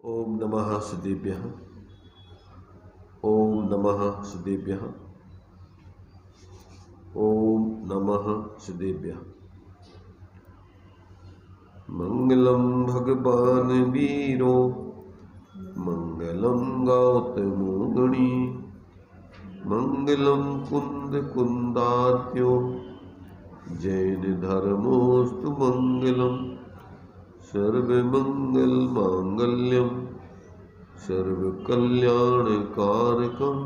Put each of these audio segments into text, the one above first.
ओम नमः सुदेभ्यः। ओम नमः सुदेभ्यः। ओम नमः सुदेभ्यः। मंगलम भगवान वीरो मंगलम गौतमो गणी मंगलम कुंद कुंदात्यो जैन धर्मोस्तु मंगलम सर्वमंगल मांगल्यम सर्वकल्याणकारकं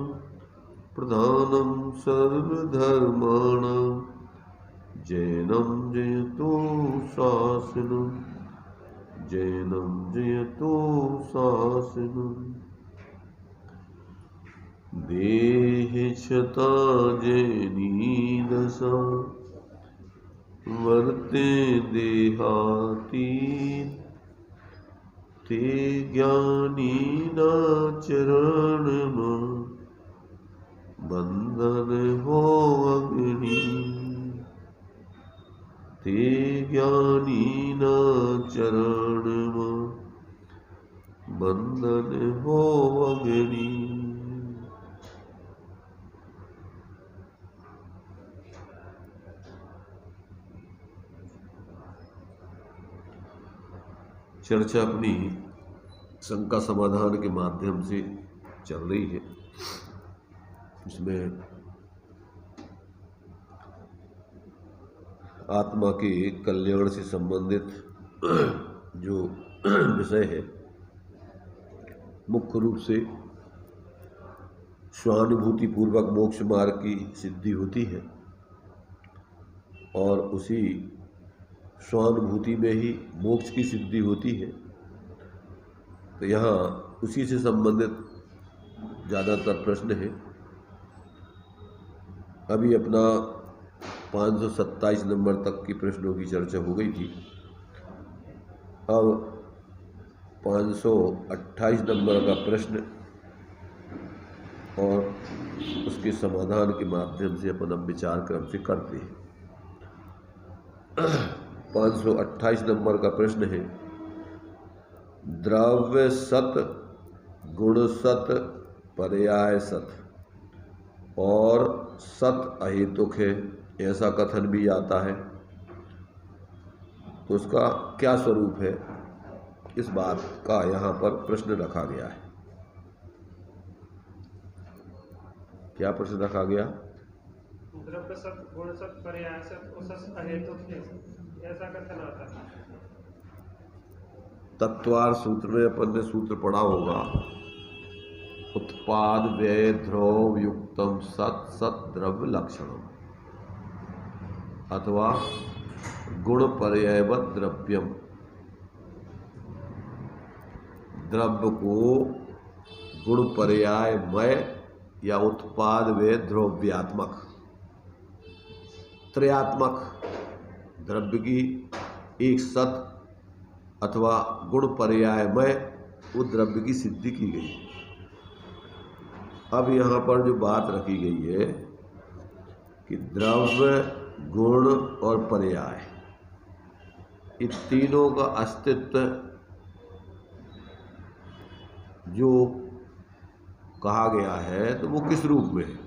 प्रधानं सर्वधर्माणां जैनं जयतो शासनं जैनं जयतो शासनं देहे शता जैनी दशा वर्ते देहातीत ते ज्ञानी न चरणमा बंधन हो अग्नि ते ज्ञानी न चरणमा बंधन हो अग्नि। चर्चा अपनी शंका समाधान के माध्यम से चल रही है। इसमें आत्मा के कल्याण से संबंधित जो विषय है, मुख्य रूप से स्वानुभूति पूर्वक मोक्ष मार्ग की सिद्धि होती है और उसी स्वानुभूति में ही मोक्ष की सिद्धि होती है। तो यहाँ उसी से संबंधित ज़्यादातर प्रश्न है। अभी अपना 527 नंबर तक की प्रश्नों की चर्चा हो गई थी। अब 528 नंबर का प्रश्न और उसके समाधान के माध्यम से अपन अब विचार क्रम से करते हैं। 528 नंबर का प्रश्न है, द्रव्य सत गुण सत पर्याय सत और सत अहेतुक है, ऐसा कथन भी आता है। तो उसका क्या स्वरूप है, इस बात का यहाँ पर प्रश्न रखा गया है। क्या प्रश्न रखा गया? द्रव्य सत गुण सत पर्याय सत और सत अहेतुक है, ऐसा कथन आता है। तत्वार सूत्र में अपन ने सूत्र पढ़ा होगा, उत्पाद व्यय ध्रुव युक्तम सत सत द्रव्य लक्षणम अथवा गुण पर्यायवत द्रव्यम। द्रव्य को गुण पर्यायमय या उत्पाद व्यय द्रव्यात्मक त्रयात्मक द्रव्य की एक सत अथवा गुण पर्यायमय वो द्रव्य की सिद्धि की गई। अब यहाँ पर जो बात रखी गई है कि द्रव्य गुण और पर्याय, इन तीनों का अस्तित्व जो कहा गया है तो वो किस रूप में है?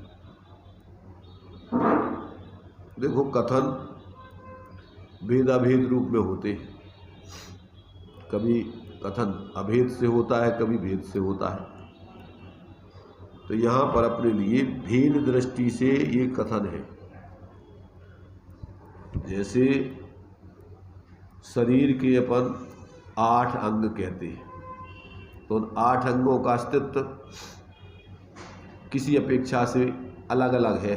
देखो, कथन भेदाभेद रूप में होते हैं। कभी कथन अभेद से होता है, कभी भेद से होता है। तो यहाँ पर अपने लिए भेद दृष्टि से ये कथन है। जैसे शरीर के अपन 8 अंग कहते हैं, तो उन 8 अंगों का अस्तित्व किसी अपेक्षा से अलग अलग है।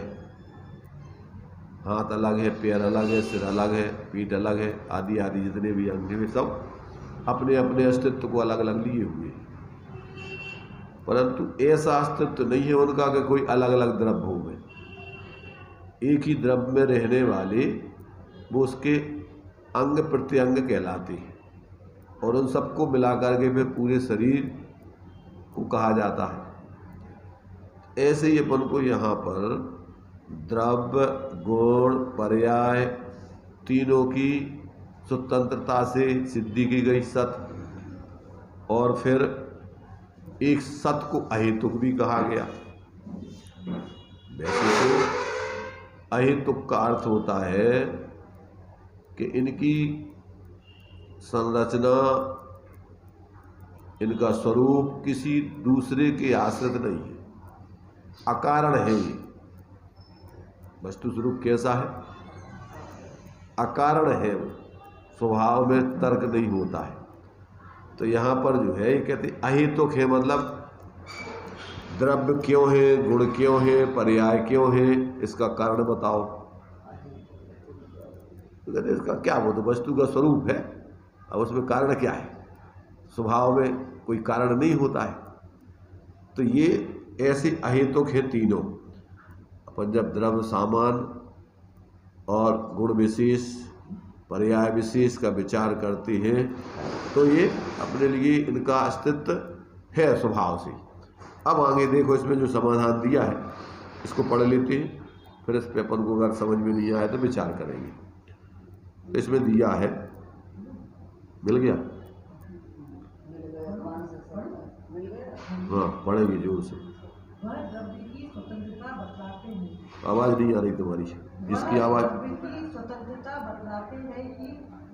हाथ अलग है, पैर अलग है, सिर अलग है, पीठ अलग है, आदि आदि जितने भी अंग हैं सब अपने अपने अस्तित्व को अलग अलग लिए हुए, परंतु ऐसा अस्तित्व नहीं है उनका कि कोई अलग अलग द्रव्य हो गए। एक ही द्रव्य में रहने वाले वो उसके अंग प्रत्यंग कहलाते हैं और उन सबको मिलाकर के फिर पूरे शरीर को कहा जाता है। ऐसे ही अपन को यहाँ पर द्रव्य गुण पर्याय तीनों की स्वतंत्रता से सिद्धि की गई सत और फिर एक सत को अहेतुक भी कहा गया। वैसे तो अहेतुक का अर्थ होता है कि इनकी संरचना, इनका स्वरूप किसी दूसरे के आश्रित नहीं है, अकारण है। ये वस्तु स्वरूप कैसा है? अकारण है, स्वभाव में तर्क नहीं होता है। तो यहाँ पर जो है ये कहते अहेतुक है, मतलब द्रव्य क्यों है, गुण क्यों है, पर्याय क्यों है, इसका कारण बताओ। तो कहते इसका क्या, वो तो वस्तु का स्वरूप है, अब उसमें कारण क्या है? स्वभाव में कोई कारण नहीं होता है। तो ये ऐसे अहेतुक है तीनों। अपन जब द्रव्य सामान और गुण विशेष, पर्याय विशेष का विचार करते हैं तो ये अपने लिए इनका अस्तित्व है स्वभाव से। अब आगे देखो, इसमें जो समाधान दिया है इसको पढ़ लेते हैं, फिर इस पे अपन को अगर समझ में नहीं आया तो विचार करेंगे। तो इसमें दिया है, मिल गया? हाँ, पढ़ेंगे जोर से। आवाज नहीं आ रही तुम्हारी, जिसकी आवाज। स्वतंत्रता बतलाते हैं कि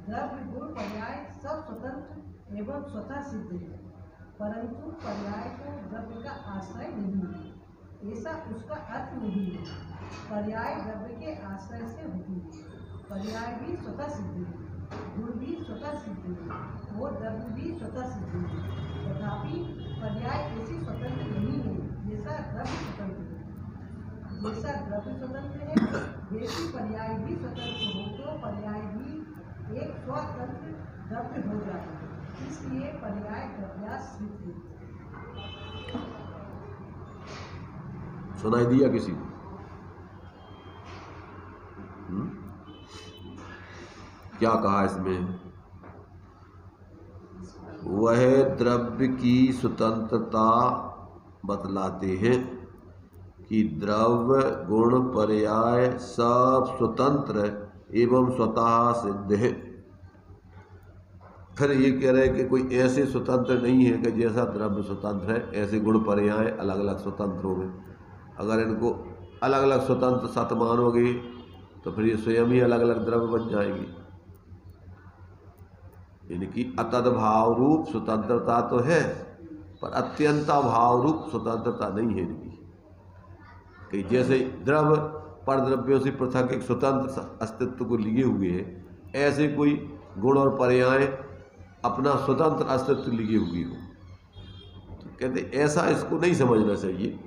द्रव्य गुण पर्याय सब स्वतंत्र एवं स्वतः सिद्ध है, परंतु पर्याय को द्रव्य का आश्रय नहीं है, ऐसा उसका अर्थ नहीं है। पर्याय द्रव्य के आश्रय से होती है, पर्याय भी स्वतः सिद्ध है, गुण भी स्वतः सिद्ध है और द्रव्य भी स्वतः सिद्ध है। तथापि पर्याय ऐसी स्वतंत्र नहीं है जैसा द्रव्य स्वतंत्र है। जैसा द्रव्य स्वतंत्र है वैसी पर्याय भी स्वतंत्र हो तो पर्याय भी एक स्वतंत्र द्रव्य हो जाता है, इसलिए पर्याय द्रव्याश्रित है। सुनाई दिया किसी को? क्या कहा इसमें? वह द्रव्य की स्वतंत्रता बतलाते हैं कि द्रव्य गुण पर्याय सब स्वतंत्र एवं स्वतः सिद्ध है। फिर ये कह रहे हैं कि कोई ऐसे स्वतंत्र नहीं है कि जैसा द्रव्य स्वतंत्र है ऐसे गुण पर्याय अलग अलग स्वतंत्र हो गए। अगर इनको अलग अलग स्वतंत्र सत मानोगे तो फिर ये स्वयं ही अलग अलग द्रव्य बन जाएगी। इनकी अतद्भाव रूप स्वतंत्रता तो है, पर अत्यंता भाव रूप स्वतंत्रता नहीं है इनकी। कि जैसे द्रव्य पर द्रव्यों से पृथक एक स्वतंत्र अस्तित्व को लिए हुए है, ऐसे कोई गुण और पर्याय अपना स्वतंत्र अस्तित्व लिए हुए हो। तो कहते ऐसा इसको नहीं समझना चाहिए।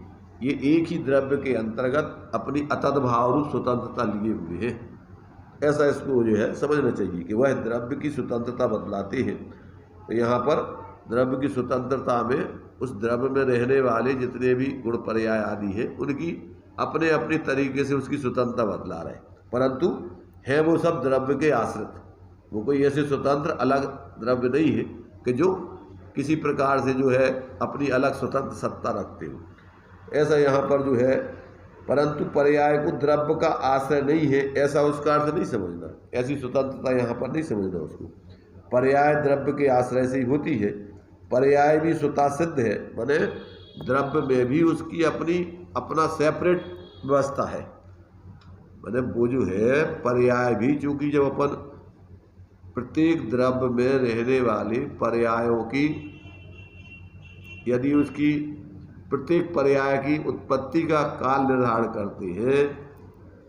ये एक ही द्रव्य के अंतर्गत अपनी अतद्भाव रूप स्वतंत्रता लिए हुए हैं, ऐसा इसको जो है समझना चाहिए कि वह द्रव्य की स्वतंत्रता बतलाते हैं। तो यहाँ पर द्रव्य की स्वतंत्रता में उस द्रव्य में रहने वाले जितने भी गुण पर्याय आदि हैं उनकी अपने अपने तरीके से उसकी स्वतंत्रता बतला रहे, परंतु है वो सब द्रव्य के आश्रित। वो कोई ऐसे स्वतंत्र अलग द्रव्य नहीं है कि जो किसी प्रकार से जो है अपनी अलग स्वतंत्र सत्ता रखते हो। ऐसा यहाँ पर जो है, परंतु पर्याय को द्रव्य का आश्रय नहीं है ऐसा उसका अर्थ नहीं समझना। ऐसी स्वतंत्रता यहाँ पर नहीं समझना उसको। पर्याय द्रव्य के आश्रय से ही होती है, पर्याय भी स्वतः सिद्ध है, माने द्रव्य में भी उसकी अपना सेपरेट व्यवस्था है। माने वो जो है पर्याय भी, चूंकि जब अपन प्रत्येक द्रव्य में रहने वाले पर्यायों की, यदि उसकी प्रत्येक पर्याय की उत्पत्ति का काल निर्धारण करते हैं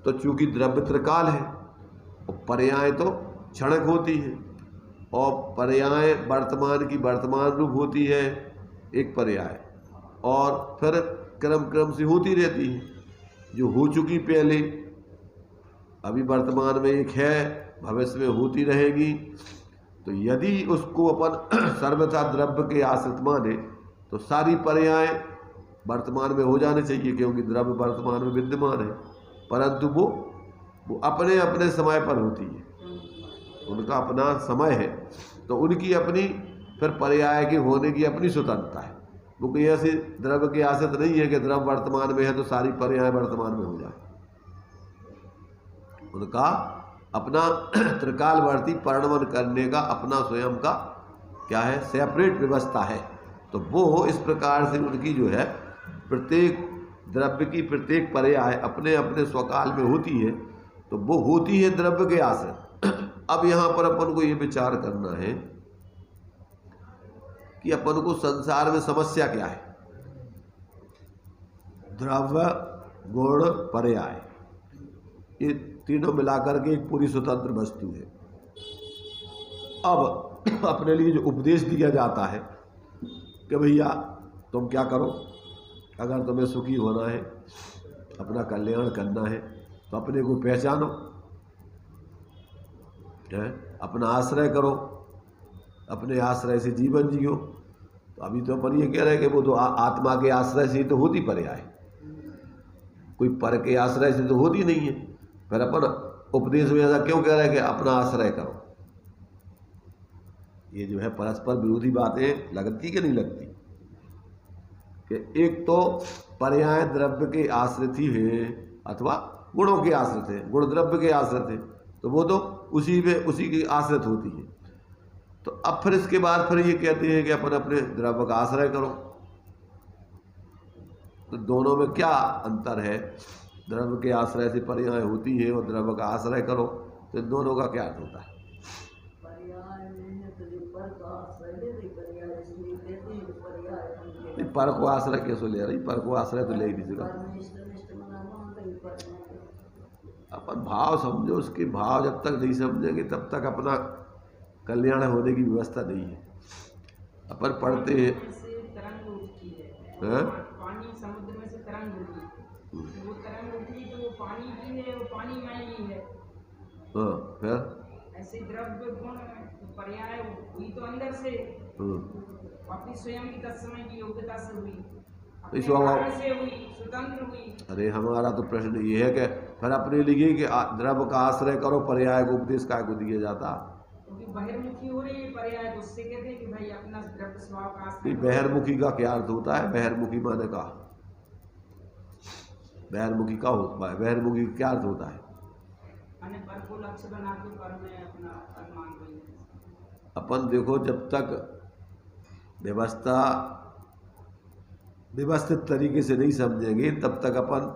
तो चूंकि द्रव्य त्रिकाल है और पर्याय तो क्षणिक होती है, और पर्याय वर्तमान की वर्तमान रूप होती है एक पर्याय, और फिर क्रम से होती रहती है। जो हो चुकी पहले अभी वर्तमान में एक है, भविष्य में होती रहेगी। तो यदि उसको अपन सर्वथा द्रव्य के आश्रित माने तो सारी पर्याय वर्तमान में हो जाने चाहिए, क्योंकि द्रव्य वर्तमान में विद्यमान है, परंतु वो अपने अपने समय पर होती है, उनका अपना समय है। तो उनकी अपनी फिर पर्याय के होने की अपनी स्वतंत्रता है। वो कोई ऐसे द्रव्य के आश्रित नहीं है कि द्रव्य वर्तमान में है तो सारी पर्याय वर्तमान में हो जाए। उनका अपना त्रिकालवर्ती परिणमन करने का अपना स्वयं का क्या है, सेपरेट व्यवस्था है। तो वो इस प्रकार से उनकी जो है प्रत्येक द्रव्य की प्रत्येक पर्याय अपने अपने स्वकाल में होती है, तो वो होती है द्रव्य के आश्रय। अब यहाँ पर अपन को ये विचार करना है कि अपन को संसार में समस्या क्या है। द्रव्य, गुण, पर्याय, ये तीनों मिलाकर के एक पूरी स्वतंत्र वस्तु है। अब अपने लिए जो उपदेश दिया जाता है कि भैया तुम क्या करो, अगर तुम्हें सुखी होना है, अपना कल्याण करना है, तो अपने को पहचानो, अपना आश्रय करो, अपने आश्रय से जीवन जियो। तो अभी तो अपन ये कह रहे हैं कि वो तो आत्मा के आश्रय से ही तो होती पर्याय, कोई पर के आश्रय से तो होती नहीं है। फिर अपन उपदेश में ऐसा क्यों कह रहे हैं कि अपना आश्रय करो। ये जो है परस्पर विरोधी बातें लगती कि नहीं लगती, कि एक तो पर्याय द्रव्य के आश्रित ही है अथवा गुणों के आश्रित है, गुण द्रव्य के आश्रित है, तो वो तो उसी की आश्रित होती है। तो अब फिर इसके बाद फिर ये कहते हैं कि अपन अपने द्रव्य का आश्रय करो। तो दोनों में क्या अंतर है? द्रव्य के आश्रय से पर्याय होती है और द्रव्य का आश्रय करो, तो इन दोनों का क्या अर्थ होता है? पर को आश्रय कैसे ले रही? पर को आश्रय तो ले ही नहीं सकता। अपन भाव समझो, उसके भाव जब तक नहीं समझेंगे तब तक अपना कल्याण होने की व्यवस्था नहीं है। अपन पढ़ते हैं पानी समुद्र में से तरंग उठी, वो तरंग उठी तो वो पानी की है, वो पानी में ही है। हाँ, फिर ऐसे द्रव्य गुण पर्याय हुई तो अंदर से, अपनी स्वयं की तत्समय की योग्यता से हुई, अपने कारण से हुई, स्वतंत्र हुई। अरे हमारा तो प्रश्न ये है कि फिर अपने लिए कि द्रव्य का आश्रय करो, पर्याय को उपदेश काय को दिया जाता? क्योंकि बहिर्मुखी हो रही है पर्याय, तो उससे कहते हैं कि भाई अपना द्रव्य स्वभाव का आश्रय। बहिर्मुखी का क्या अर्थ होता है? बहिर्मुखी माने का बहिर्मुखी का होता है, बहिर्मुखी क्या अर्थ होता है? पर को लक्ष्य बना के पर में अपना अनुमान कोई। अपन देखो, जब तक व्यवस्था व्यवस्थित तरीके से नहीं समझेंगे तब तक अपन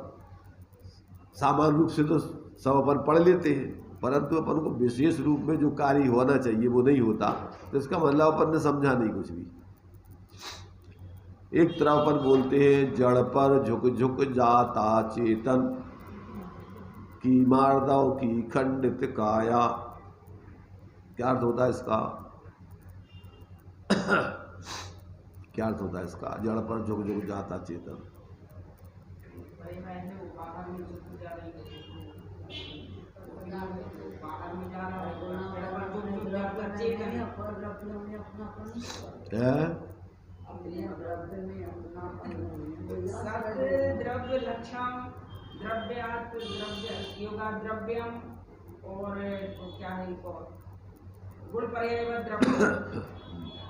सामान्य रूप से तो सब अपन पढ़ लेते हैं, परंतु अपन को विशेष रूप में जो कार्य होना चाहिए वो नहीं होता। तो इसका मतलब अपन ने समझा नहीं कुछ भी। एक तरफ अपन बोलते हैं जड़ पर झुक झुक जाता चेतन, की मार्दव की खंडित काया। क्या अर्थ होता है इसका? क्या अर्थ होता है इसका? जड़ पर झुक झुक जाता चेतन। द्रव्य लक्षण द्रव्यात् द्रव्य योगा द्रव्यम और क्या है गुण पर्याय द्रव्य,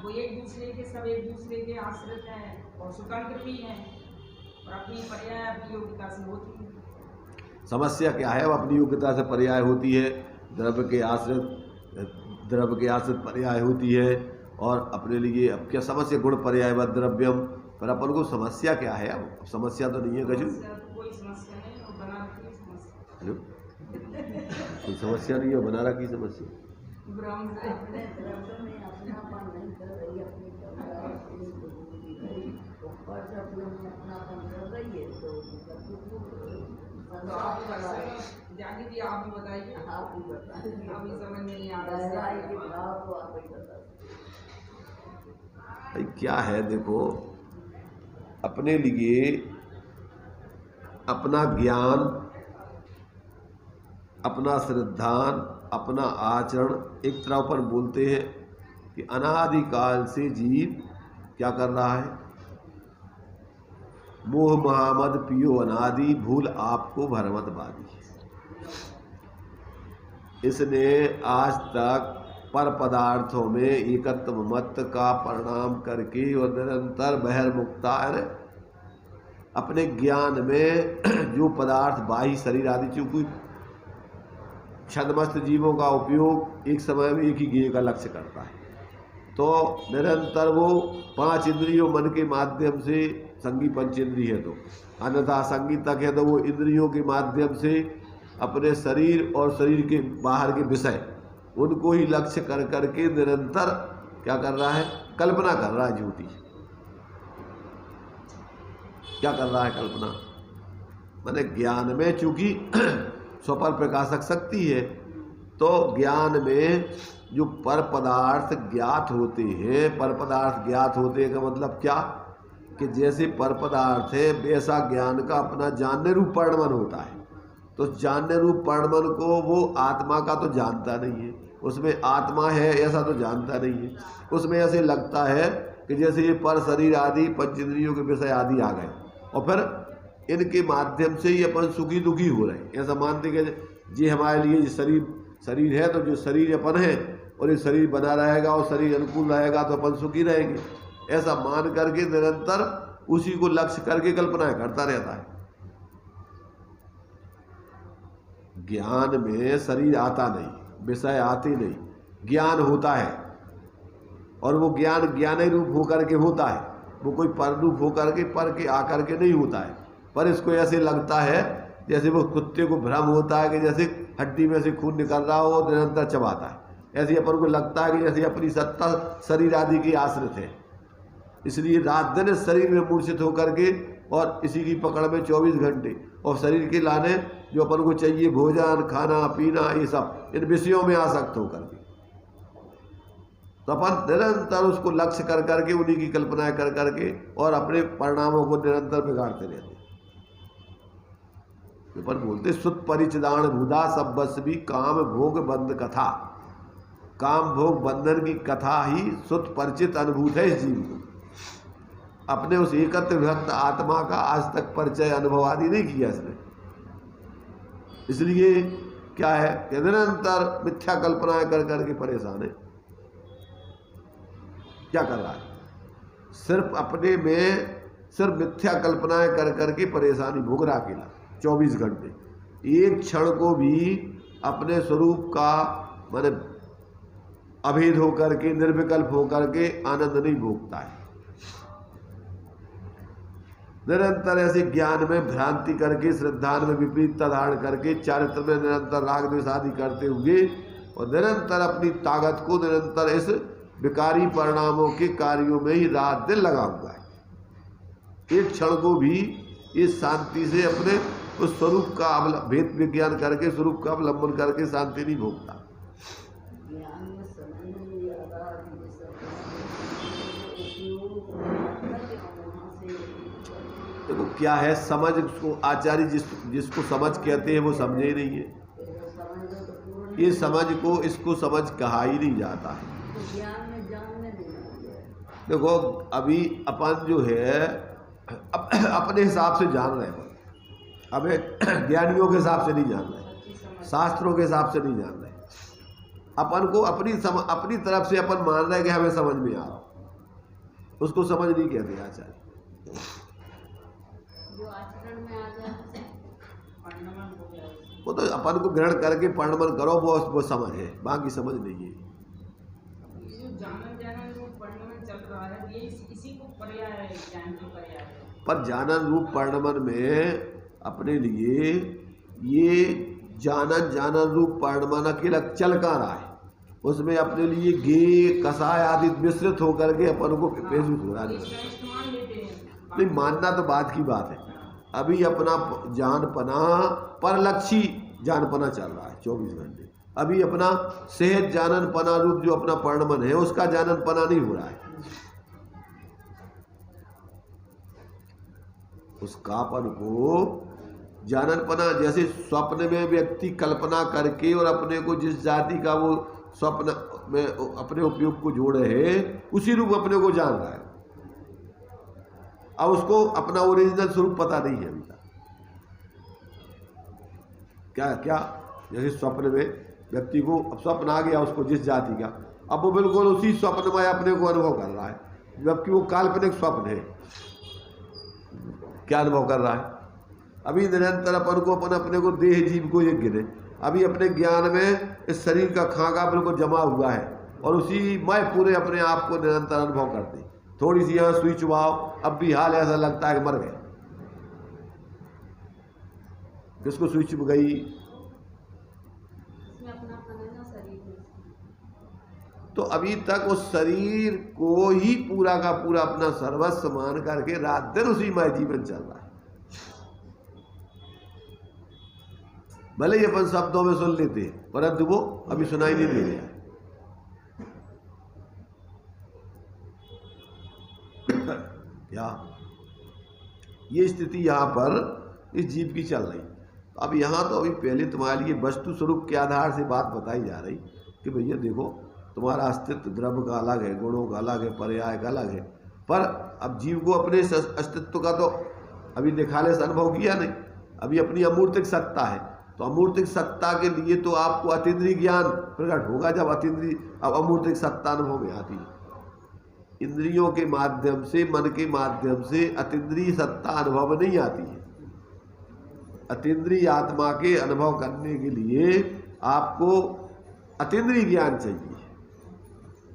वो एक दूसरे के सब एक दूसरे के आश्रित हैं और स्वतंत्र भी हैं और अपनी पर्याय अपनी योग्यता से होती है। समस्या क्या है? वो अपनी योग्यता से पर्याय होती है, द्रव्य के आश्रित पर्याय होती है, और अपने लिए अब क्या समस्या? गुण पर्याय व द्रव्यम। पर अपन को समस्या क्या है? अब समस्या तो नहीं है गजू, कोई समस्या नहीं, और बना रखी समस्या। हेलो, कोई समस्या नहीं है, बना रखी समस्या। आप भी बताइए, अभी समझ में नहीं आ रहा। क्या है, देखो, अपने लिए अपना ज्ञान, अपना श्रद्धान, अपना आचरण, एक तरह पर बोलते हैं कि अनादिकाल से जीव क्या कर रहा है? मोह महामद पियो अनादि, भूल आपको भरमतवादी। इसने आज तक पर पदार्थों में एकत्व मत का परिणाम करके और निरंतर बहिर्मुखता अपने ज्ञान में जो पदार्थ बाह्य शरीर आदि चूंकि छदमस्त जीवों का उपयोग एक समय में एक ही ज्ञेय का लक्ष्य करता है, तो निरंतर वो 5 इंद्रियों मन के माध्यम से, संगी पंच इंद्रिय है तो, अन्यथा संगी तक है तो वो इंद्रियों के माध्यम से अपने शरीर और शरीर के बाहर के विषय उनको ही लक्ष्य कर करके निरंतर क्या कर रहा है, कल्पना कर रहा है झूठी। क्या कर रहा है, कल्पना। माने ज्ञान में चूंकि स्वपर प्रकाशक शक्ति है, तो ज्ञान में जो पर पदार्थ ज्ञात होते हैं, पर पदार्थ ज्ञात होते हैं का मतलब क्या, कि जैसे पर पदार्थ है वैसा ज्ञान का अपना जानने रूप परिणमन होता है। तो जानने रूप परिणमन को वो आत्मा का तो जानता नहीं है, उसमें आत्मा है ऐसा तो जानता नहीं है। उसमें ऐसे लगता है कि जैसे ये पर शरीर आदि पंचेंद्रियों के विषय आदि आ गए और फिर इनके माध्यम से ये अपन सुखी दुखी हो रहे हैं। ऐसा मानते कि जी हमारे लिए शरीर है, तो जो शरीर अपन है और ये शरीर बना रहेगा और शरीर अनुकूल रहेगा तो अपन सुखी रहेंगे, ऐसा मान करके निरंतर उसी को लक्ष्य करके कल्पनाएं करता रहता है। ज्ञान में शरीर आता नहीं, विषय आते नहीं, ज्ञान होता है और वो ज्ञान ज्ञान रूप होकर के होता है, वो कोई पर रूप होकर के पर के आकर के नहीं होता है। पर इसको ऐसे लगता है जैसे वो कुत्ते को भ्रम होता है कि जैसे हड्डी में से खून निकल रहा हो और निरंतर चबाता है, ऐसे अपन को लगता है कि जैसे अपनी सत्ता शरीर आदि की आश्रित है। इसलिए रात दिन इस शरीर में मूर्छित होकर के और इसी की पकड़ में 24 घंटे और शरीर के लाने जो अपन को चाहिए भोजन खाना पीना ये सब इन विषयों में आसक्त होकर के, तो अपन निरंतर उसको लक्ष्य कर करके उन्हीं की कल्पनाएं कर करके और अपने परिणामों को निरंतर बिगाड़ते रहते। अपन बोलते सुत परिचिदान भूदा सब बस भी काम भोग बंध कथा। काम भोग बंधन की कथा ही सुत परिचित अनुभूत है इस जीव को। अपने उस एकत्र विभक्त आत्मा का आज तक परिचय अनुभव आदि नहीं किया इसने। इसलिए क्या है कि निरंतर मिथ्या कल्पनाएं कर करके परेशान है। क्या कर रहा है, सिर्फ अपने में सिर्फ मिथ्या कल्पनाएं कर करके परेशानी भोग रहा अकेला 24 घंटे। एक क्षण को भी अपने स्वरूप का माने अभेद होकर के निर्विकल्प होकर के आनंद नहीं भोगता है। निरंतर ऐसे ज्ञान में भ्रांति करके, श्रद्धा में विपरीतता धारण करके, चारित्र में निरंतर राग द्वेष आदि करते हुए और निरंतर अपनी ताकत को निरंतर इस विकारी परिणामों के कार्यों में ही रात दिन लगा हुआ है। एक क्षण को भी इस शांति से अपने उस स्वरूप का भेद विज्ञान करके स्वरूप का अवलंबन करके शांति नहीं भोगता। देखो क्या है, समझ को आचार्य जिसको समझ कहते हैं वो समझे ही नहीं है। ये समझ को इसको समझ कहा ही नहीं जाता है। देखो अभी अपन जो है अपने हिसाब से जान रहे हैं, अब ज्ञानियों के हिसाब से नहीं जान रहे, शास्त्रों के हिसाब से नहीं जान रहे। अपन को अपनी तरफ से अपन मान रहे हैं कि हमें समझ में आ रहा, उसको समझ नहीं कहते आचार्य। वो तो अपन को ग्रहण करके परिणमन करो, वो समझ है, बाकी समझ नहीं है। पर जानन रूप परिणमन में अपने लिए ये जानन रूप परिणमन अकेला चल का रहा है, उसमें अपने लिए घी कसाय आदि मिश्रित होकर के अपन को महसूस हो रहा नहीं। मानना तो बात की बात है। अभी अपना जानपना परलक्षी जानपना चल रहा है 24 घंटे। अभी अपना सेहत जाननपना रूप जो अपना परिणमन है उसका जाननपना नहीं हो रहा है। उसका अपन को जाननपना, जैसे स्वप्न में व्यक्ति कल्पना करके और अपने को जिस जाति का वो स्वप्न में अपने उपयोग को जोड़े है उसी रूप अपने को जान रहा है। अब उसको अपना ओरिजिनल स्वरूप पता नहीं है अभी तक। क्या जैसे स्वप्न में व्यक्ति को अब स्वप्न आ गया उसको जिस जाति का, अब वो बिल्कुल उसी स्वप्न में अपने को अनुभव कर रहा है, जबकि वो काल्पनिक स्वप्न है। क्या अनुभव कर रहा है? अभी निरंतर अपन को अपने को देह जीव को ये गिने, अभी अपने ज्ञान में इस शरीर का खाका बिल्कुल जमा हुआ है, और उसी मैं पूरे अपने आप को निरंतर अनुभव करते। थोड़ी सी यहाँ सुई चुभाओ, अब भी हाल ऐसा लगता है कि मर गए। किसको सुई चुभ गई? तो अभी तक उस शरीर को ही पूरा का पूरा अपना सर्वस्व मान करके रात दिन उसी में जीवन चल रहा है। भले ही अपन शब्दों में सुन लेते हैं, परंतु वो अभी सुनाई नहीं दे रहा है। क्या ये स्थिति यहां पर इस जीव की चल रही। अब यहां तो अभी पहले तुम्हारे लिए वस्तु स्वरूप के आधार से बात बताई जा रही कि भैया देखो, तुम्हारा अस्तित्व द्रव्य का अलग है, गुणों का अलग है, पर्याय का अलग है, पर अब जीव को अपने अस्तित्व का तो अभी निखाले से अनुभव किया नहीं। अभी अपनी अमूर्तिक सत्ता है, तो अमूर्तिक सत्ता के लिए तो आपको अतीन्द्रिय ज्ञान प्रकट होगा जब अब अमूर्तिक सत्ता अनुभव में आती है। इंद्रियों के माध्यम से, मन के माध्यम से अतीन्द्रिय सत्ता अनुभव में नहीं आती है। अतीन्द्रिय आत्मा के अनुभव करने के लिए आपको अतीन्द्रिय ज्ञान चाहिए,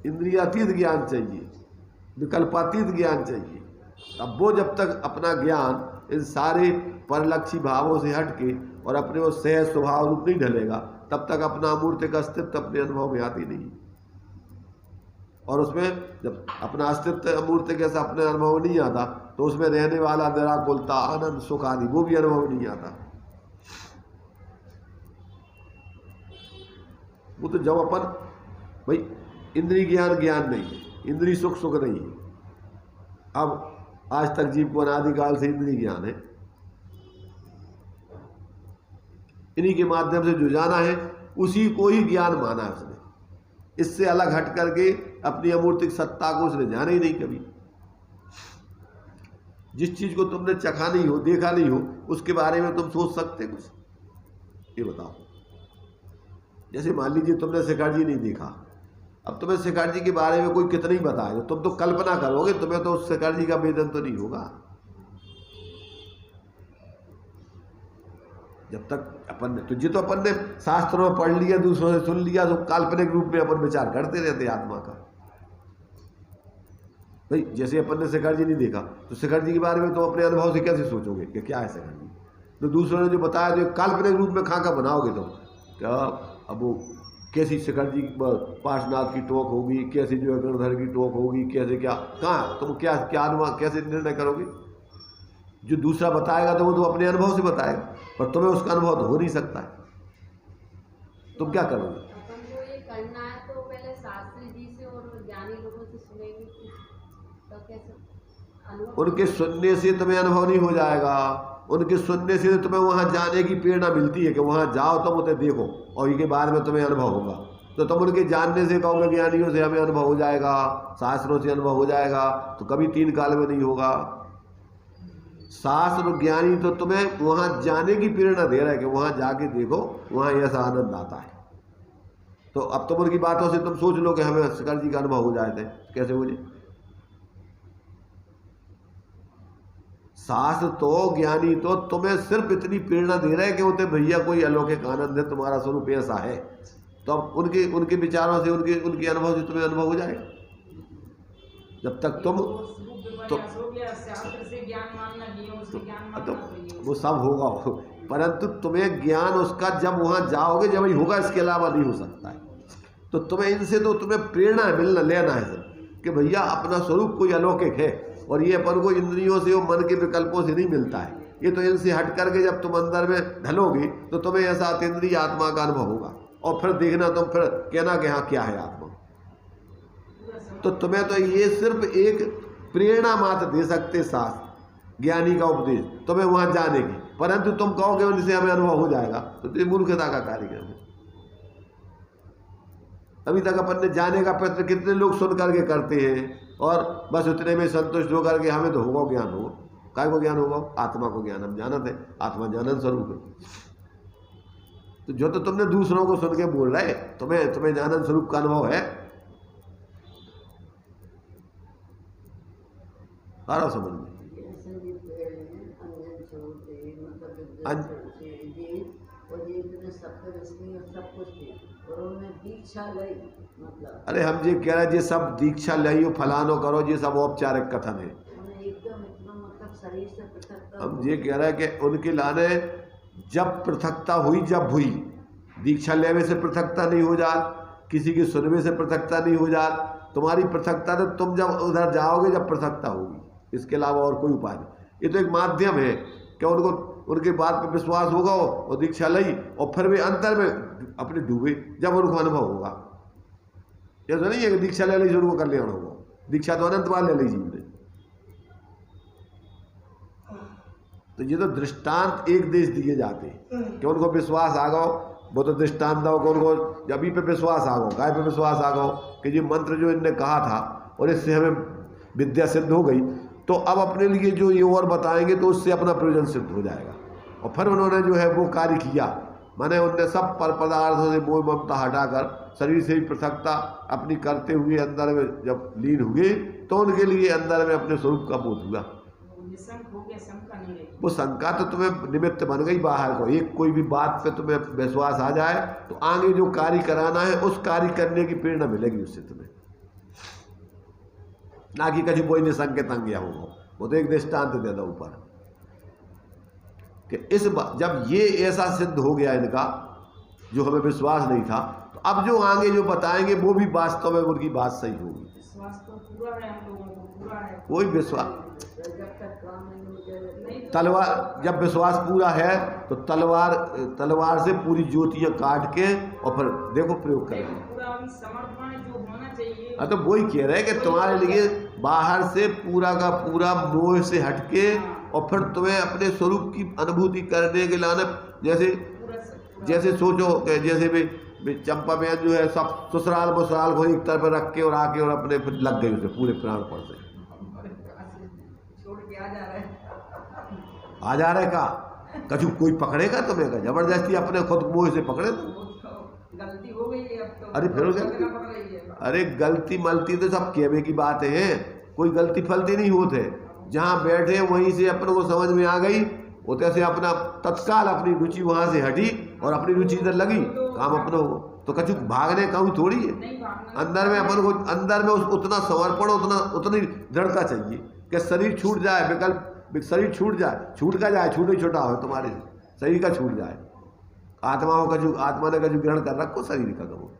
इंद्रियातीत ज्ञान चाहिए, विकल्पातीत ज्ञान चाहिए। अब वो जब तक अपना ज्ञान इन सारे परलक्षी भावों से हटके और अपने वो सहज स्वभाव रूप नहीं ढलेगा, तब तक अपना अमूर्तिक अस्तित्व अपने अनुभव में आती नहीं। और उसमें जब अपना अस्तित्व अमूर्तिक ऐसा अपने अनुभव नहीं आता, तो उसमें रहने वाला निराकुलता, आनंद, सुख आदि वो भी अनुभव नहीं आता। वो तो जब अपन भाई इंद्रिय ज्ञान नहीं है, इंद्रिय सुख नहीं है। अब आज तक जीव को अनादिकाल से इंद्रिय ज्ञान है, इन्हीं के माध्यम से जो जाना है उसी को ही ज्ञान माना है उसने। इससे अलग हट करके अपनी अमूर्तिक सत्ता को उसने जाना ही नहीं कभी। जिस चीज को तुमने चखा नहीं हो, देखा नहीं हो, उसके बारे में तुम सोच सकते कुछ? ये बताओ। जैसे मान लीजिए तुमने शेखर जी नहीं देखा, अब तुम्हें शेखर जी के बारे में कोई कितना ही बताए, तुम तो कल्पना करोगे, तुम्हें तो उस शेखर जी का वेदन तो नहीं होगा। जब तक अपन ने शास्त्रों में पढ़ लिया, दूसरों से सुन लिया, तो काल्पनिक रूप में अपन विचार करते रहते आत्मा का। भाई जैसे अपन ने शेखर जी नहीं देखा, तो शेखर जी के बारे में तो अपने अनुभव से कैसे सोचोगे कि क्या है शेखर जी? तो दूसरों ने जो बताया तो काल्पनिक रूप में खा बनाओगे तुम। क्या अब वो कैसी शेखर जी पार्श्वनाथ की टोक होगी, कैसी जो है गणधर की टोक होगी, कैसे क्या, कहाँ तुम क्या अनुमान कैसे निर्णय करोगे? जो दूसरा बताएगा तो वो तो अपने अनुभव से बताएगा, पर तुम्हें उसका अनुभव तो हो नहीं सकता है। तुम क्या करोगे? अपन को ये करना है तो पहले शास्त्री जी से और ज्ञानी लोगों से सुनेंगे, तो कैसे अनुभव? उनके सुनने से तुम्हें अनुभव नहीं हो जाएगा। उनके सुनने से तुम्हें वहां जाने की प्रेरणा मिलती है कि वहां जाओ, तुम उसे देखो और इनके बाद में तुम्हें अनुभव होगा। तो तुम उनके जानने से कहोगे ज्ञानियों से हमें अनुभव हो जाएगा, शास्त्रों से अनुभव हो जाएगा, तो कभी तीन काल में नहीं होगा। शास्त्र ज्ञानी तो तुम्हें वहां जाने की प्रेरणा दे रहा है कि वहां जाके देखो, वहां ऐसा आनंद आता है। तो अब तुम उनकी बातों से तुम सोच लो कि हमें शेखर जी का अनुभव हो जाए थे, कैसे हो जाए? शास्त्र तो ज्ञानी तो तुम्हें सिर्फ इतनी प्रेरणा दे रहे हैं कि उनके भैया कोई अलौकिक आनंद है, तुम्हारा स्वरूप ऐसा है। तो अब उनके विचारों से, उनके अनुभव से तुम्हें अनुभव हो जाएगा। जब तक तुम तो वो सब होगा, परंतु तुम्हें ज्ञान उसका जब वहां जाओगे जब ही होगा, इसके अलावा नहीं हो सकता है। तो तुम्हें इनसे तो तुम्हें प्रेरणा मिलना लेना है सर कि भैया अपना स्वरूप कोई अलौकिक है, और ये अपन को इंद्रियों से और मन के विकल्पों से नहीं मिलता है। ये तो इनसे हट करके जब तुम अंदर में ढलोगे तो तुम्हें ऐसा अतीन्द्रिय आत्मा का अनुभव होगा, और फिर देखना, तुम फिर कहना कि हाँ क्या है आत्मा। तो तुम्हें तो ये सिर्फ एक प्रेरणा मात्र दे सकते शास्त्र ज्ञानी का उपदेश तुम्हें वहां जाने की, परंतु तुम कहोगे उनसे हमें अनुभव हो जाएगा, तो ये मूर्खता का कार्यक्रम है। अभी तक अपन ने जाने का प्रयत्न कितने लोग सुन करके करते हैं, और बस उतने में संतुष्ट होकर के हमें तो होगा ज्ञान होगा। काय को ज्ञान होगा? आत्मा को ज्ञान हम जानते हैं, आत्मा जानन स्वरूप है। तो जो तो तुमने दूसरों को सुन के बोल रहे, तुम्हें जानन स्वरूप का अनुभव है, सारा समझ में। और उन्हें दीक्षा लई मतलब अरे हम ये कह रहे हैं ये सब दीक्षा लियो फलानो करो, ये सब औपचारिक कथन है। उन्हें एकदम इतना मतलब शरीर से पृथक हम ये कह रहे हैं कि उनके लाने जब पृथकता हुई, जब हुई, दीक्षा लेने से पृथकता नहीं हो जा, किसी के सुनने से पृथकता नहीं हो जा। तुम्हारी पृथकता तो तुम जब उधर जाओगे जब पृथकता होगी, इसके अलावा और कोई उपाय नहीं। ये तो एक माध्यम है कि उनको उनके बात पर विश्वास होगा और दीक्षा लई और फिर वे अंतर में अपने डूबे जब उनको अनुभव होगा। ये तो नहीं है कि दीक्षा ले लीजिए उनको कल्याण होगा, दीक्षा तो अनंत बार ले लीजिए उन्हें। तो ये तो दृष्टांत एक देश दिए जाते हैं कि उनको विश्वास आ गो, वो तो दृष्टांत दो कि उनको जब पे विश्वास आ गो, गाय पे विश्वास आ गो कि ये मंत्र जो इनने कहा था और इससे हमें विद्या सिद्ध हो गई, तो अब अपने लिए जो ये और बताएंगे तो उससे अपना प्रयोजन सिद्ध हो जाएगा। और फिर उन्होंने जो है वो कार्य किया, माने उनने सब पर पदार्थों से मोह ममता हटाकर शरीर से ही पृथकता अपनी करते हुए अंदर में जब लीन हुए तो उनके लिए अंदर में अपने स्वरूप का बोध हुआ। वो शंका तो तुम्हें निमित्त बन गई बाहर को, एक कोई भी बात पे तुम्हें विश्वास आ जाए तो आगे जो कार्य कराना है उस कार्य करने की प्रेरणा मिलेगी उससे तुम्हें, ना कि कभी कोई निसंकेत अंग्या होगा। वो तो एक दृष्टांत दे दो ऊपर कि इस जब ये ऐसा सिद्ध हो गया इनका जो हमें विश्वास नहीं था, तो अब जो आगे जो बताएंगे वो भी वास्तव में उनकी बात सही होगी। विश्वास तो पूरा है, हम लोगों को पूरा है। कोई विश्वास जब तक काम नहीं हो जाए तलवार, जब विश्वास पूरा है तो तलवार से पूरी ज्योतियां काट के और फिर देखो प्रयोग करेंगे। पूरा समर्पण जो होना चाहिए। तो वही कह रहे हैं कि तुम्हारे लिए बाहर से पूरा का पूरा मोह से हटके और फिर तुम्हें अपने स्वरूप की अनुभूति करने के लाने, जैसे सोचो कि जैसे भी चंपा बहन जो है सब ससुराल बसुराल को एक तरफ रख के और आके और अपने फिर लग गए उसे पूरे प्राण पड़ से छोड़ के आ जा रहे का कछु कोई पकड़ेगा तुम्हें का जबरदस्ती अपने खुद मोह से पकड़े गलती हो गई है अब तो। अरे फिर अरे गलती मलती तो सब कहने की बात है, कोई गलती फलती नहीं होते। जहाँ बैठे वहीं से अपने को समझ में आ गई, वो तैसे अपना तत्काल अपनी रुचि वहाँ से हटी और अपनी रुचि इधर लगी, काम अपना हो। तो कछु भागने का थोड़ी है, अंदर में अपन को अंदर में उतना समर्पण उतनी दृढ़ता चाहिए कि शरीर छूट जाए, विकल्प शरीर छूट जाए, छूट का जाए, छूट ही छोटा हो तुम्हारे शरीर का छूट जाए। आत्मा हो कछु आत्मा ने कछु ग्रहण कर रखो शरीर का कहो,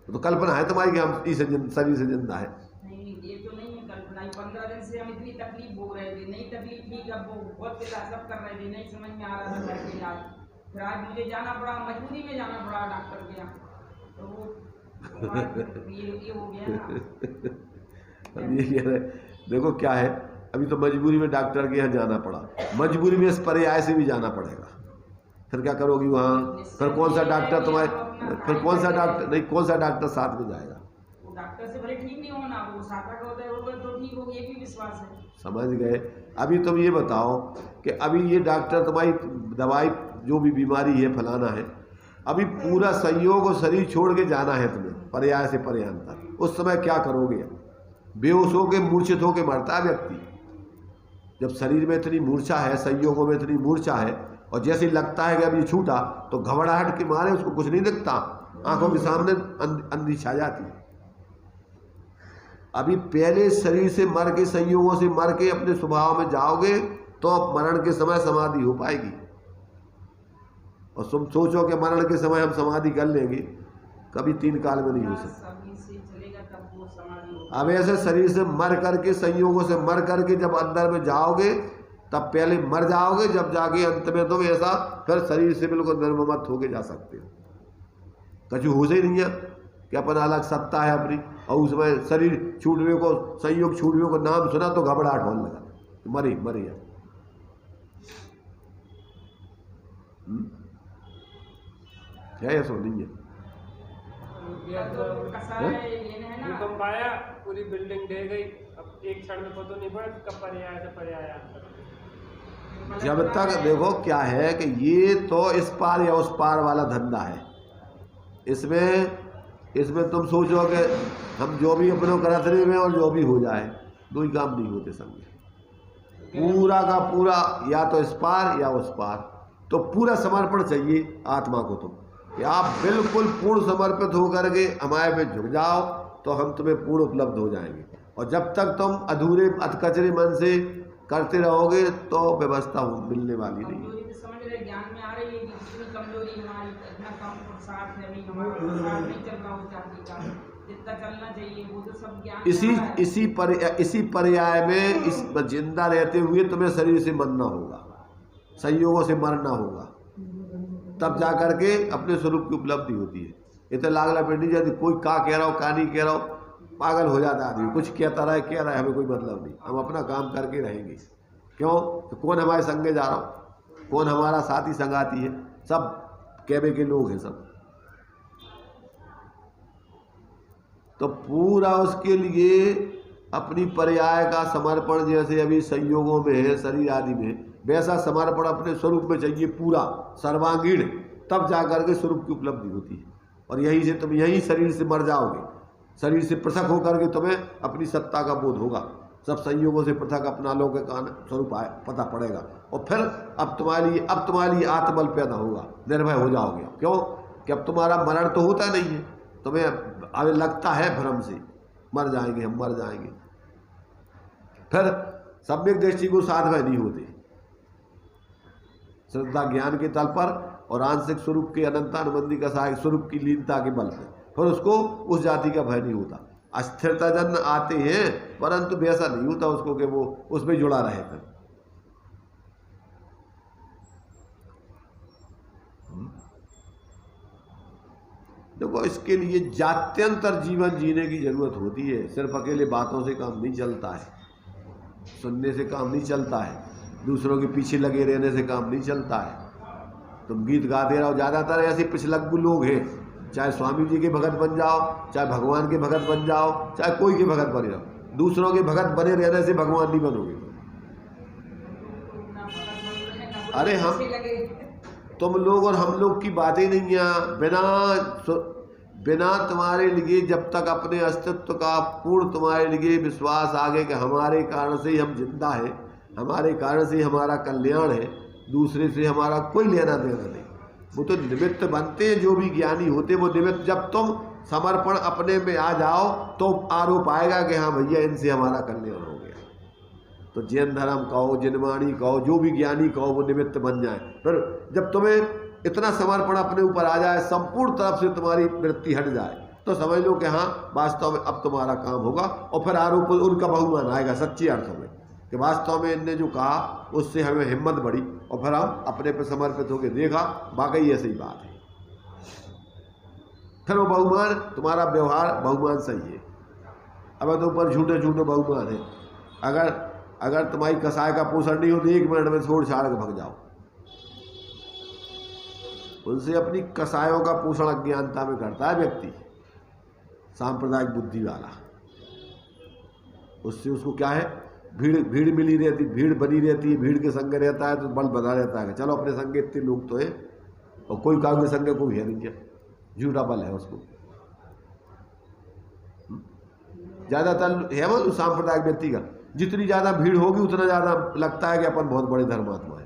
तो कल्पना है तुम्हारी कि हम इस शरीर से जिंदा है। नहीं ये तो नहीं है कल्पना, 15 दिन से हम इतनी तकलीफ हो रहे थे, नहीं तकलीफ ठीक, अब वो बहुत सब कर रहे थे, नहीं समझ में आ रहा था कैसे इलाज। फिर आज मुझे जाना पड़ा, मजबूरी में जाना पड़ा डॉक्टर के यहाँ, तो वो ये हो गया ना। अब ये कह रहे देखो क्या है, अभी तो मजबूरी में डॉक्टर के यहाँ जाना पड़ा, मजबूरी में इस पर्याय से भी जाना पड़ेगा। फिर क्या करोगी वहाँ, फिर कौन सा डॉक्टर तुम्हारे, फिर कौन सा डॉक्टर नहीं, कौन सा डॉक्टर साथ में जाएगा? वो डॉक्टर से भले ठीक नहीं होना, वो साथा का होता है, वो तो ठीक होगा, ये भी विश्वास है। समझ गए? अभी तुम ये बताओ कि अभी ये डॉक्टर तुम्हारी दवाई जो भी बीमारी है फलाना है, अभी पूरा संयोग और शरीर छोड़ के जाना है तुम्हें पर्याय से पर्यांतर, उस समय क्या करोगे? बेहोश होके मूर्छित होके मरता है व्यक्ति। जब शरीर में इतनी मूर्छा है, संयोगों में इतनी मूर्छा है, और जैसे ही लगता है कि अब ये छूटा तो घबराहट के मारे उसको कुछ नहीं दिखता, आंखों के सामने अंधी छा जाती है। अभी पहले शरीर से मर के, संयोगों से मर के अपने स्वभाव में जाओगे तो मरण के समय समाधि हो पाएगी। और तुम सोचो कि मरण के समय हम समाधि कर लेंगे, कभी 3 काल में नहीं हो सकता। अब ऐसे शरीर से मर करके, संयोगों से मर करके जब अंदर में जाओगे तब पहले मर जाओगे, जब जाके अंत में तुम ऐसा फिर शरीर से बिल्कुल निर्ममत होके जा सकते हो। कछु हो ही नहीं है कि अपन अलग सत्ता है अपनी, और उसमें शरीर छूटने को, संयोग छूटने को नाम सुना तो घबराहट होने लगा, तो मरे यार। क्या ऐसा नहीं है? भूकंप आया, पूरी बिल्डिंग ढह गई, अब एक क्षण में पता नहीं पड़ा कब पर्याय से पर्याय आता। जब तक देखो क्या है कि ये तो इस पार या उस पार वाला धंधा है, इसमें तुम सोचो कि हम जो भी अपने करत रहे में और जो भी हो जाए, दो ही काम नहीं होते संग, पूरा का पूरा या तो इस पार या उस पार, तो पूरा समर्पण चाहिए आत्मा को। तुम कि आप बिल्कुल पूर्ण समर्पित होकर के हमारे पे झुक जाओ तो हम तुम्हें पूर्ण उपलब्ध हो जाएंगे। और जब तक तुम अधूरे अधकचरे मन से करते रहोगे तो व्यवस्था मिलने वाली नहीं। कमजोरी तो समझ रहे, ज्ञान में आ रही है कि कितनी कमजोरी हमारी, इतना कम पुरुषार्थ है, अभी हमारा पुरुषार्थ नहीं चल रहा उस जाति का जितना चलना चाहिए, वो तो सब ज्ञान में आ रहा है। इसी पर्याय में इस जिंदा रहते हुए तुम्हें शरीर से मरना होगा, संयोगों से मरना होगा, तब जा करके अपने स्वरूप की उपलब्धि होती है। इतना लागला पेटी जाती, कोई का कह रहा हो का नहीं कह रहा हो, पागल हो जाता आदमी। कुछ कहता रहे कह रहा है, हमें कोई मतलब नहीं, हम अपना काम करके रहेंगे। क्यों? तो कौन हमारे संगे जा रहा हो, कौन हमारा साथी संगाती है, सब कहवे के लोग हैं सब। तो पूरा उसके लिए अपनी पर्याय का समर्पण, जैसे अभी संयोगों में है शरीर आदि में, वैसा समर्पण अपने स्वरूप में चाहिए पूरा सर्वांगीण, तब जाकर के स्वरूप की उपलब्धि होती है। और यहीं से तुम यहीं शरीर से मर जाओगे, शरीर से पृथक होकर के तुम्हें अपनी सत्ता का बोध होगा, सब संयोगों से पृथक अपना लोग का स्वरूप पता पड़ेगा। और फिर अब तुम्हारे लिए आत्मबल पैदा होगा, निर्भय हो जाओगे। क्यों? कि अब तुम्हारा मरण तो होता नहीं है, तुम्हें अब लगता है भ्रम से मर जाएंगे, हम मर जाएंगे। फिर सम्यक दृष्टि को साधवय नहीं होते, श्रद्धा ज्ञान के तल पर और आंशिक स्वरूप के अनंतानुबंधी का सहायक स्वरूप की लीनता के बल पर फिर उसको उस जाति का भय नहीं होता। अस्थिरता जन आते हैं परंतु वैसा नहीं होता उसको कि वो उसमें जुड़ा रहे। फिर देखो, इसके लिए जात्यंतर जीवन जीने की जरूरत होती है। सिर्फ अकेले बातों से काम नहीं चलता है, सुनने से काम नहीं चलता है, दूसरों के पीछे लगे रहने से काम नहीं चलता है। तुम गीत गाते रहो, ज़्यादातर ऐसे पिछलग्गू लोग हैं, चाहे स्वामी जी के भगत बन जाओ, चाहे भगवान के भगत बन जाओ, चाहे कोई के भगत बने रहो, दूसरों के भगत बने रहने से भगवान नहीं बनोगे। अरे तुम लोग और हम लोग की बातें नहीं है। बिना तुम्हारे लिए जब तक अपने अस्तित्व का पूर्ण तुम्हारे लिए विश्वास आगे कि हमारे कारण से ही हम जिंदा हैं, हमारे कारण से ही हमारा कल्याण है, दूसरे से हमारा कोई लेना देना नहीं। वो तो निमित्त बनते हैं, जो भी ज्ञानी होते वो निमित्त। जब तुम समर्पण अपने में आ जाओ तो आरोप आएगा कि हाँ भैया इनसे हमारा कल्याण हो गया। तो जैन धर्म कहो, जिनवाणी कहो, जो भी ज्ञानी कहो, वो निमित्त बन जाए। फिर जब तुम्हें इतना समर्पण अपने ऊपर आ जाए, संपूर्ण तरफ से तुम्हारी वृत्ति हट जाए, तो समझ लो कि हाँ वास्तव में अब तुम्हारा काम होगा। और फिर आरोप उनका बहुमान आएगा सच्ची अर्थों में कि वास्तव में इनने जो कहा उससे हमें हिम्मत बढ़ी, और फिर हम अपने पर समर्पित होकर देखा वाकई ऐसी बात है। फिर वो बहुमान, तुम्हारा व्यवहार बहुमान सही है। अब तो ऊपर झूठे झूठे बहुमान है। अगर तुम्हारी कसाय का पोषण नहीं हो तो 1 मिनट में छोड़ छाड़ के भग जाओ। उनसे अपनी कसायों का पोषण अज्ञानता में करता है व्यक्ति, सांप्रदायिक बुद्धि वाला। उससे उसको क्या है, भीड़ मिली रहती, भीड़ बनी रहती है, भीड़ के संग रहता है तो बल बना रहता है। चलो अपने संग इतने लोग तो हैं, और कोई काम के संग कोई है नहीं, क्या झूठा बल है उसको। ज्यादातर है वो सांप्रदायिक व्यक्ति का, जितनी ज्यादा भीड़ होगी उतना ज्यादा लगता है कि अपन बहुत बड़े धर्मात्मा है।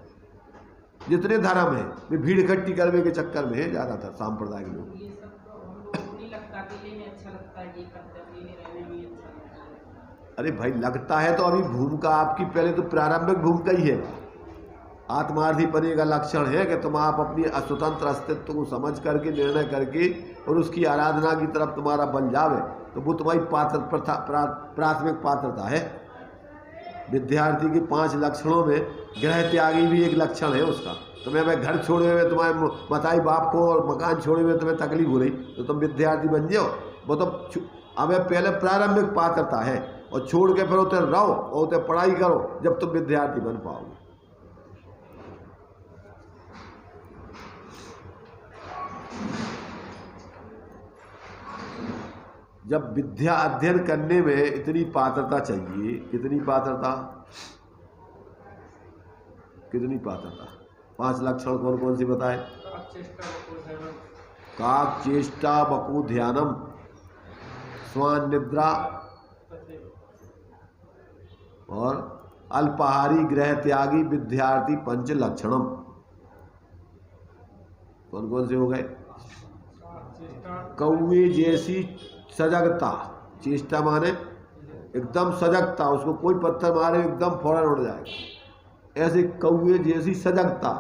जितने धर्म है वे भीड़ इकट्ठी करने के चक्कर में है ज्यादातर सांप्रदायिक लोग। ये सब तो हम लोगों को नहीं लगता, अकेले में अच्छा लगता है, ये करते अकेले रहने में अच्छा लगता है। अरे भाई लगता है तो अभी भूमिका आपकी पहले तो प्रारंभिक भूमिका ही है। आत्मार्थी पने का लक्षण है कि तुम आप अपनी स्वतंत्र अस्तित्व को समझ करके निर्णय करके और उसकी आराधना की तरफ तुम्हारा बल जावे, तो वो तुम्हारी प्राथमिक पात्रता है। विद्यार्थी के 5 लक्षणों में गृह त्यागी भी एक लक्षण है उसका। तुम्हें मैं घर छोड़े हुए, तुम्हारे बताई बाप को और मकान छोड़े हुए तुम्हें तकलीफ हो रही, तो तुम विद्यार्थी बन जाओ। वो तो हमें पहले प्रारंभिक पात्रता है, और छोड़ के फिर उधर रहो और उधर पढ़ाई करो, जब तुम विद्यार्थी बन पाओगे। जब विद्या अध्ययन करने में इतनी पात्रता चाहिए, कितनी पात्रता 5 लक्षण कौन कौन सी बताए? काक चेष्टा बकु ध्यानम स्वान निद्रा और अल्पाहारी गृह त्यागी विद्यार्थी 5 लक्षणम। कौन कौन से हो गए? कौवे जैसी सजगता, चेष्टा माने एकदम सजगता, उसको कोई पत्थर मारे एकदम फौरन उड़ जाएगा। ऐसे कौवे जैसी सजगता,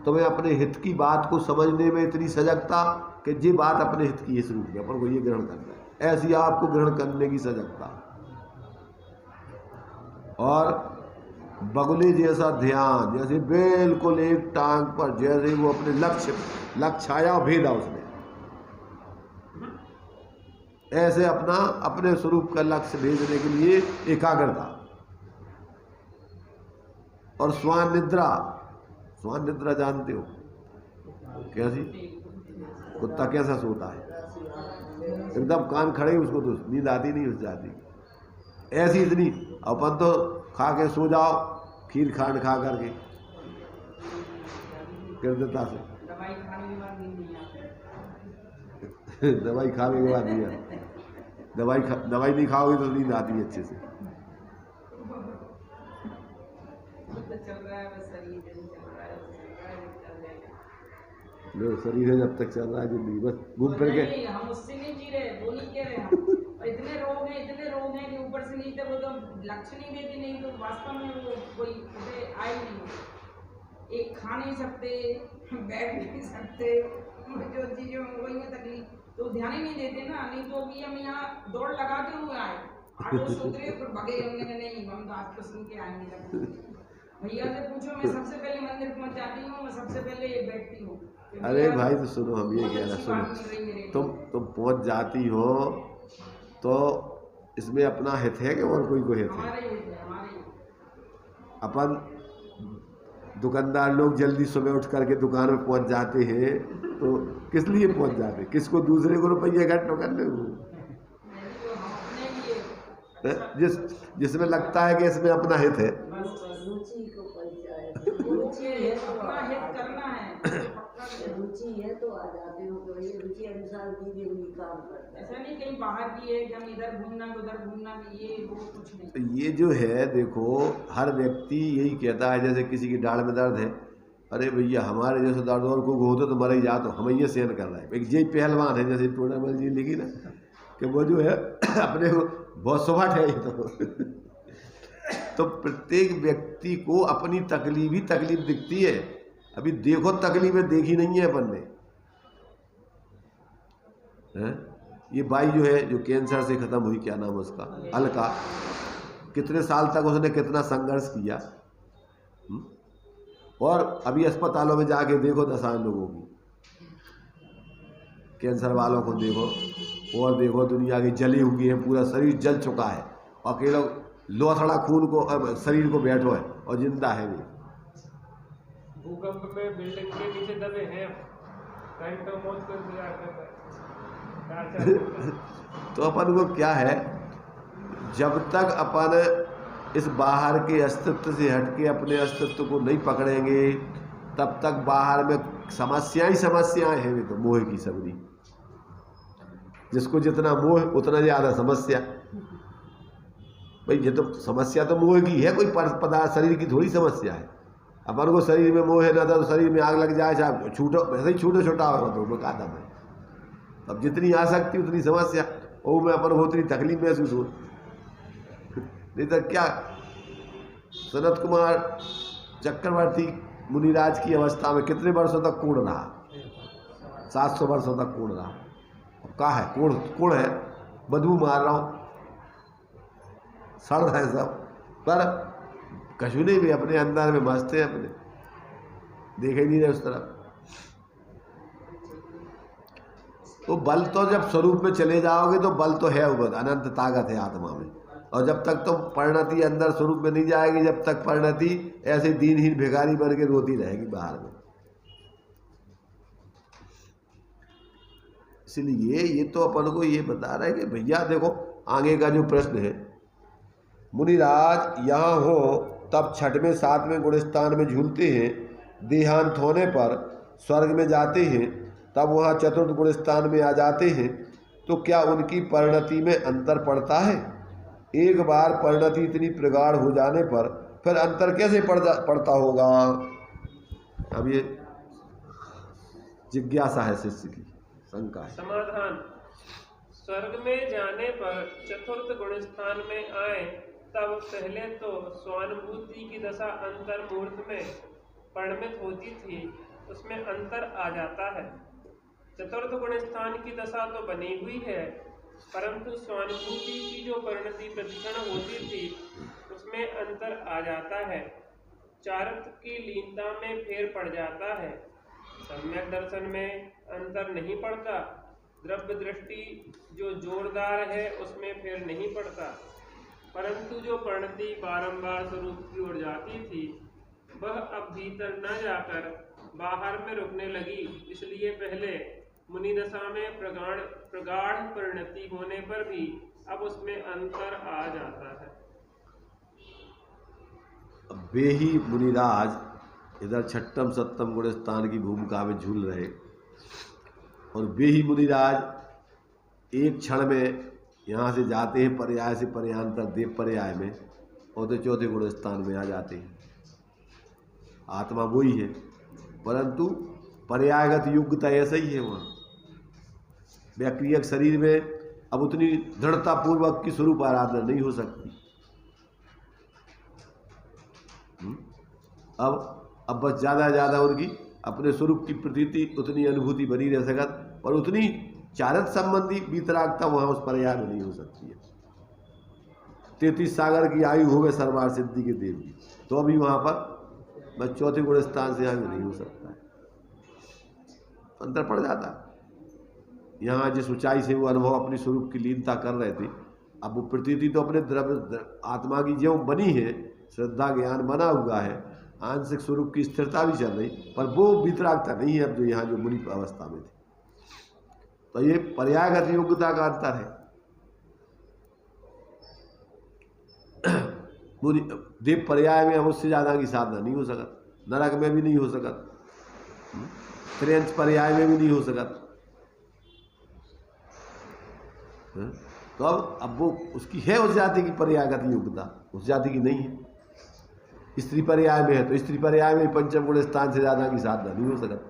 तुम्हें अपने हित की बात को समझने में इतनी सजगता कि ये बात अपने हित की इस रूप में अपन को ये ग्रहण करना है, ऐसी आपको ग्रहण करने की सजगता। और बगुले जैसा ध्यान, जैसे बिल्कुल एक टांग पर, जैसे वो अपने लक्ष्य आया भेदा उसने, ऐसे अपने स्वरूप का लक्ष्य भेजने के लिए एकाग्रता। और स्वान निद्रा जानते हो कैसी? कुत्ता कैसा सोता है, एकदम कान खड़े, उसको तो नींद आती नहीं, उस जाती ऐसी इतनी। अपन तो खा के सो जाओ, खीर खांड खा करके कृतज्ञता से। दवाई खाने के बाद नींद नहीं आती। दवाई खाने के बाद नहीं आती, दवाई नहीं खाओगे तो नींद आती है अच्छे से। तो चल रहा है बस, शरीर चल रहा है, चल जाएगा। लो, शरीर है जब तक चल रहा है जिंदगी, बस घूम फिर के। नहीं, हम उससे नहीं जी रहे, वो नहीं कह रहे हम। और इतने रोग हैं कि ऊपर से नीचे वो तो लक्ष्य नहीं देते, नहीं तो वास्तव में वो कोई उसे आए नहीं, एक खा नहीं सकते, बैठ नहीं सकते, जो चीज़ों वही में तकलीफ, तो ध्यान ही नहीं देते ना। नहीं तो अभी हम यहाँ दौड़ लगाते हुए आए, ऑटो से उतरे फिर भगे, हमने कहा नहीं हम तो आज तो सुन के आएंगे। भैया से पूछो, मैं सबसे पहले मंदिर पहुँच जाती हूँ, मैं सबसे पहले ये बैठती हूँ। अरे भाई तो सुनो, हम ये कह रहे, सुनो, तुम पहुंच जाती हो तो इसमें अपना हित है कि और कोई को हित है? अपन दुकानदार लोग जल्दी सुबह उठ करके दुकान में पहुंच जाते हैं तो किस लिए पहुंच जाते? किसको? दूसरे को रुपये इकट्ठा करने को। जिसमें लगता है कि इसमें अपना हित है। रुचि को अपना हित करना है, रुचि है तो आ जाते हो कि भाई रुचि अनुसार भी काम करता है। ऐसा नहीं कहीं बाहर की है कि हम इधर घूमना उधर घूमना, ये वो कुछ नहीं। तो ये जो है देखो, हर व्यक्ति यही कहता है, जैसे किसी की डाल में दर्द है, अरे भैया हमारे जैसे दर्द और को होता तो मर ही जा, तो हम ये सहन कर रहे हैं। एक ये पहलवान है, जैसे टोडामल जी लिखी ना कि वो जो है अपने को बहुत सुभाट है ये तो प्रत्येक व्यक्ति को अपनी तकलीफ ही तकलीफ दिखती है। अभी देखो तकलीफें देखी नहीं है अपन ने, हैं? ये बाई जो है, जो कैंसर से खत्म हुई, क्या नाम है उसका, अलका, कितने साल तक उसने कितना संघर्ष किया, और अभी अस्पतालों में जाके देखो दशाएं लोगों की, कैंसर वालों को देखो, और देखो दुनिया की जली हुई है, पूरा शरीर जल चुका है, अकेला लोथड़ा खून को शरीर को बैठो है और जिंदा है भी। भूकंप में बिल्डिंग के नीचे दबे हैं, कहीं तो मौत को इंतजार कर रहे हैं। तो अपन को क्या है, जब तक अपन इस बाहर के अस्तित्व से हटके अपने अस्तित्व को नहीं पकड़ेंगे, तब तक बाहर में समस्याएं हैं। वे तो मोह की सबरी, जिसको जितना मोह उतना ज़्यादा समस्या। भाई ये तो समस्या तो मोह की है, कोई पदार्थ शरीर की थोड़ी समस्या है। अपन को शरीर में मोह है ना, तो शरीर में आग लग जाए, चाहे छूटो, वैसे ही छूटो छोटा होगा तो वो आदम है। अब जितनी आ सकती उतनी समस्या, और में अपन को उतनी तकलीफ महसूस हो। नहीं तो क्या, सनत कुमार चक्रवर्ती मुनिराज की अवस्था में कितने वर्षों तक कूड़ रहा? 700 वर्षों तक कूड़ रहा। कहाँ है कूड़ है, बदबू मार रहा हूँ, सड़ रहा है सब, पर कछु नहीं भी अपने अंदर में मस्त है, अपने देखे नहीं रहे उस तरफ। तो बल तो जब स्वरूप में चले जाओगे तो बल तो है, वो अनंत ताकत है आत्मा में। और जब तक तुम परिणति अंदर स्वरूप में नहीं जाएगी, जब तक परिणति ऐसे दीनहीन भिखारी बन के रोती रहेगी बाहर में। इसलिए ये तो अपन को ये बता रहा है कि भैया देखो आगे का जो प्रश्न है, मुनिराज यहाँ हो तब 6वें 7वें गुणस्थान में झूलते हैं, देहांत होने पर स्वर्ग में जाते हैं, तब वहाँ चतुर्थ गुणस्थान में आ जाते हैं। तो क्या उनकी परिणति में अंतर पड़ता है? एक बार परिणति इतनी प्रगाढ़ हो जाने पर फिर अंतर कैसे पड़ता होगा? अब ये जिज्ञासा है शिष्य की, शंका है। समाधान। स्वर्ग में जाने पर चतुर्थ गुण स्थान में आए तब पहले तो स्वानुभूति की दशा अंतर मुहूर्त में परिणमित होती थी, उसमें अंतर आ जाता है। चतुर्थ गुण स्थान की दशा तो बनी हुई है, परंतु स्वानुभूति की जो परिणति प्रतिक्षण होती थी उसमें अंतर आ जाता है। चारित्र की लीनता में फेर पड़ जाता है। सम्यक दर्शन में अंतर नहीं पड़ता। द्रव्य दृष्टि जो जोरदार है उसमें फेर नहीं पड़ता, परंतु जो परिणति बारंबार स्वरूप की ओर जाती थी वह अब भीतर न जाकर बाहर में रुकने लगी। इसलिए पहले मुनि दशा में प्रगाढ़ परिणति होने पर भी अब उसमें अंतर आ जाता है। अब वे ही मुनिराज इधर छठम सप्तम गुण स्थान की भूमिका में झूल रहे और वे ही मुनिराज एक क्षण में यहाँ से जाते हैं पर्याय से पर्यांतर देव पर्याय में और तो चौथे गुण स्थान में आ जाते हैं। आत्मा वही है, परंतु पर्यायगत योग्यता ऐसा ही है। वहाँ व्याक्रियक शरीर में अब उतनी दृढ़ता पूर्वक की स्वरूप आराधना नहीं हो सकती। अब बस ज़्यादा उनकी अपने स्वरूप की प्रतीति उतनी अनुभूति बनी रह सकत, पर उतनी चारत संबंधी वीतरागता वहाँ उस पर्याय में नहीं हो सकती है। 33 सागर की आयु हो गए सर्वार सिद्धि के देव जी, तो अभी वहाँ पर बस चौथे गुण स्थान से आगे नहीं हो सकता है, अंतर पड़ जाता। यहाँ जिस ऊंचाई से वो अनुभव अपनी स्वरूप की लीनता कर रहे थे, अब वो प्रतीति तो अपने द्रव्य आत्मा की जो बनी है, श्रद्धा ज्ञान बना हुआ है, आंशिक स्वरूप की स्थिरता भी चल रही, पर वो वितरागता नहीं है अब जो यहाँ जो मुनि अवस्था में थे। तो ये पर्यायगत योग्यता का अंतर है। मुनि देव पर्याय में हम उससे ज़्यादा की साधना नहीं हो सकत, नरक में भी नहीं हो सकत, त्रियंश पर्याय में भी नहीं हो सकत। तो अब वो उसकी है उस जाति की पर्यायगत योग्यता, उस जाति की नहीं है। स्त्री पर्याय में है तो स्त्री पर्याय में पंचम गुण स्थान से ज़्यादा की साधना नहीं हो सकत।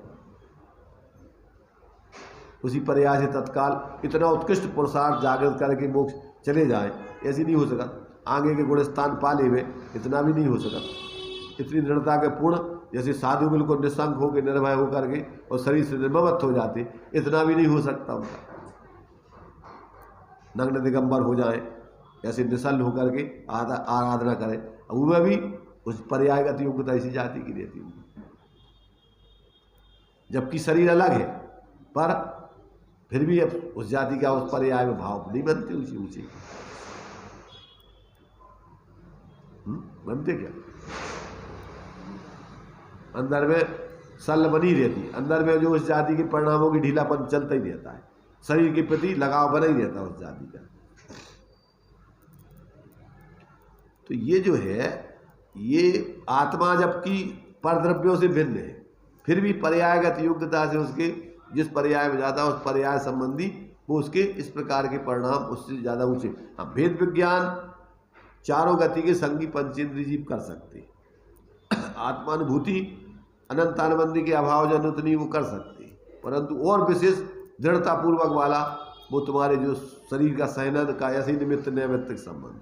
उसी पर्याय से तत्काल इतना उत्कृष्ट पुरुषार्थ जागृत करके मोक्ष चले जाए, ऐसी नहीं हो सकत। आगे के गुण स्थान पाले में इतना भी नहीं हो सकत। इतनी दृढ़ता के पूर्ण जैसे साधु बिल्कुल निशंक होकर निर्भय होकर के और शरीर से निर्ममत हो जाते, इतना भी नहीं हो सकता उनका। नग्न दिगंबर हो जाए, ऐसे निशल होकर के आराधना करें, उनमें भी उस पर्यायगत योग्यता इसी जाति की रहती है। जबकि शरीर अलग है, पर फिर भी अब उस जाति का उस पर्याय में भाव नहीं बनते ऊंचे ऊंचे बनते क्या? अंदर में सल बनी रहती, अंदर में जो उस जाति के परिणामों की ढीलापन चलता ही रहता है, शरीर के प्रति लगाव बना ही रहता है उस जाति का। तो ये जो है, ये आत्मा जबकि परद्रव्यों से भिन्न है, फिर भी पर्यायगत योग्यता से उसके जिस पर्याय में जाता है उस पर्याय संबंधी वो उसके इस प्रकार के परिणाम उससे ज़्यादा ऊंचे। हाँ, भेद विज्ञान चारों गति के संगी पंचेंद्रिय जीव कर सकते, आत्मानुभूति अनंतानुबंधी के अभाव जन उतनी वो कर सकते, परंतु और विशेष दृढ़ता पूर्वक वाला वो तुम्हारे जो शरीर का सहनन का ऐसे निमित्त नैमित्तिक संबंध।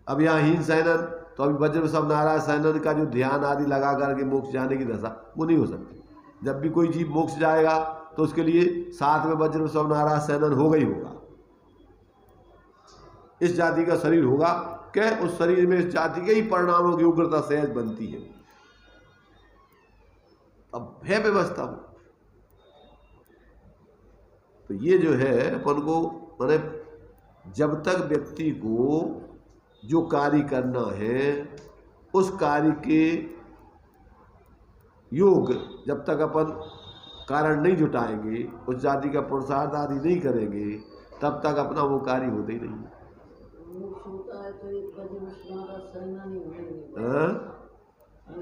अब यहाँ हीन सहनन, तो अभी वज्र सब नाराज सहनन का जो ध्यान आदि लगा करके मोक्ष जाने की दशा वो नहीं हो सकती। जब भी कोई जीव मोक्ष जाएगा तो उसके लिए साथ में वज्र सब नाराज सहनन होगा ही होगा। इस जाति का शरीर होगा कि उस शरीर में इस जाति के ही परिणामों की उग्रता सहज बनती है। अब है व्यवस्था वो। तो ये जो है अपन को माने जब तक व्यक्ति को जो कार्य करना है उस कार्य के योग जब तक अपन कारण नहीं जुटाएंगे, उस जाति का पुरुषार्थ आदि नहीं करेंगे, तब तक अपना वो कार्य होता ही नहीं। मोक्ष होता है तो एक वज्र सहना नहीं होगा।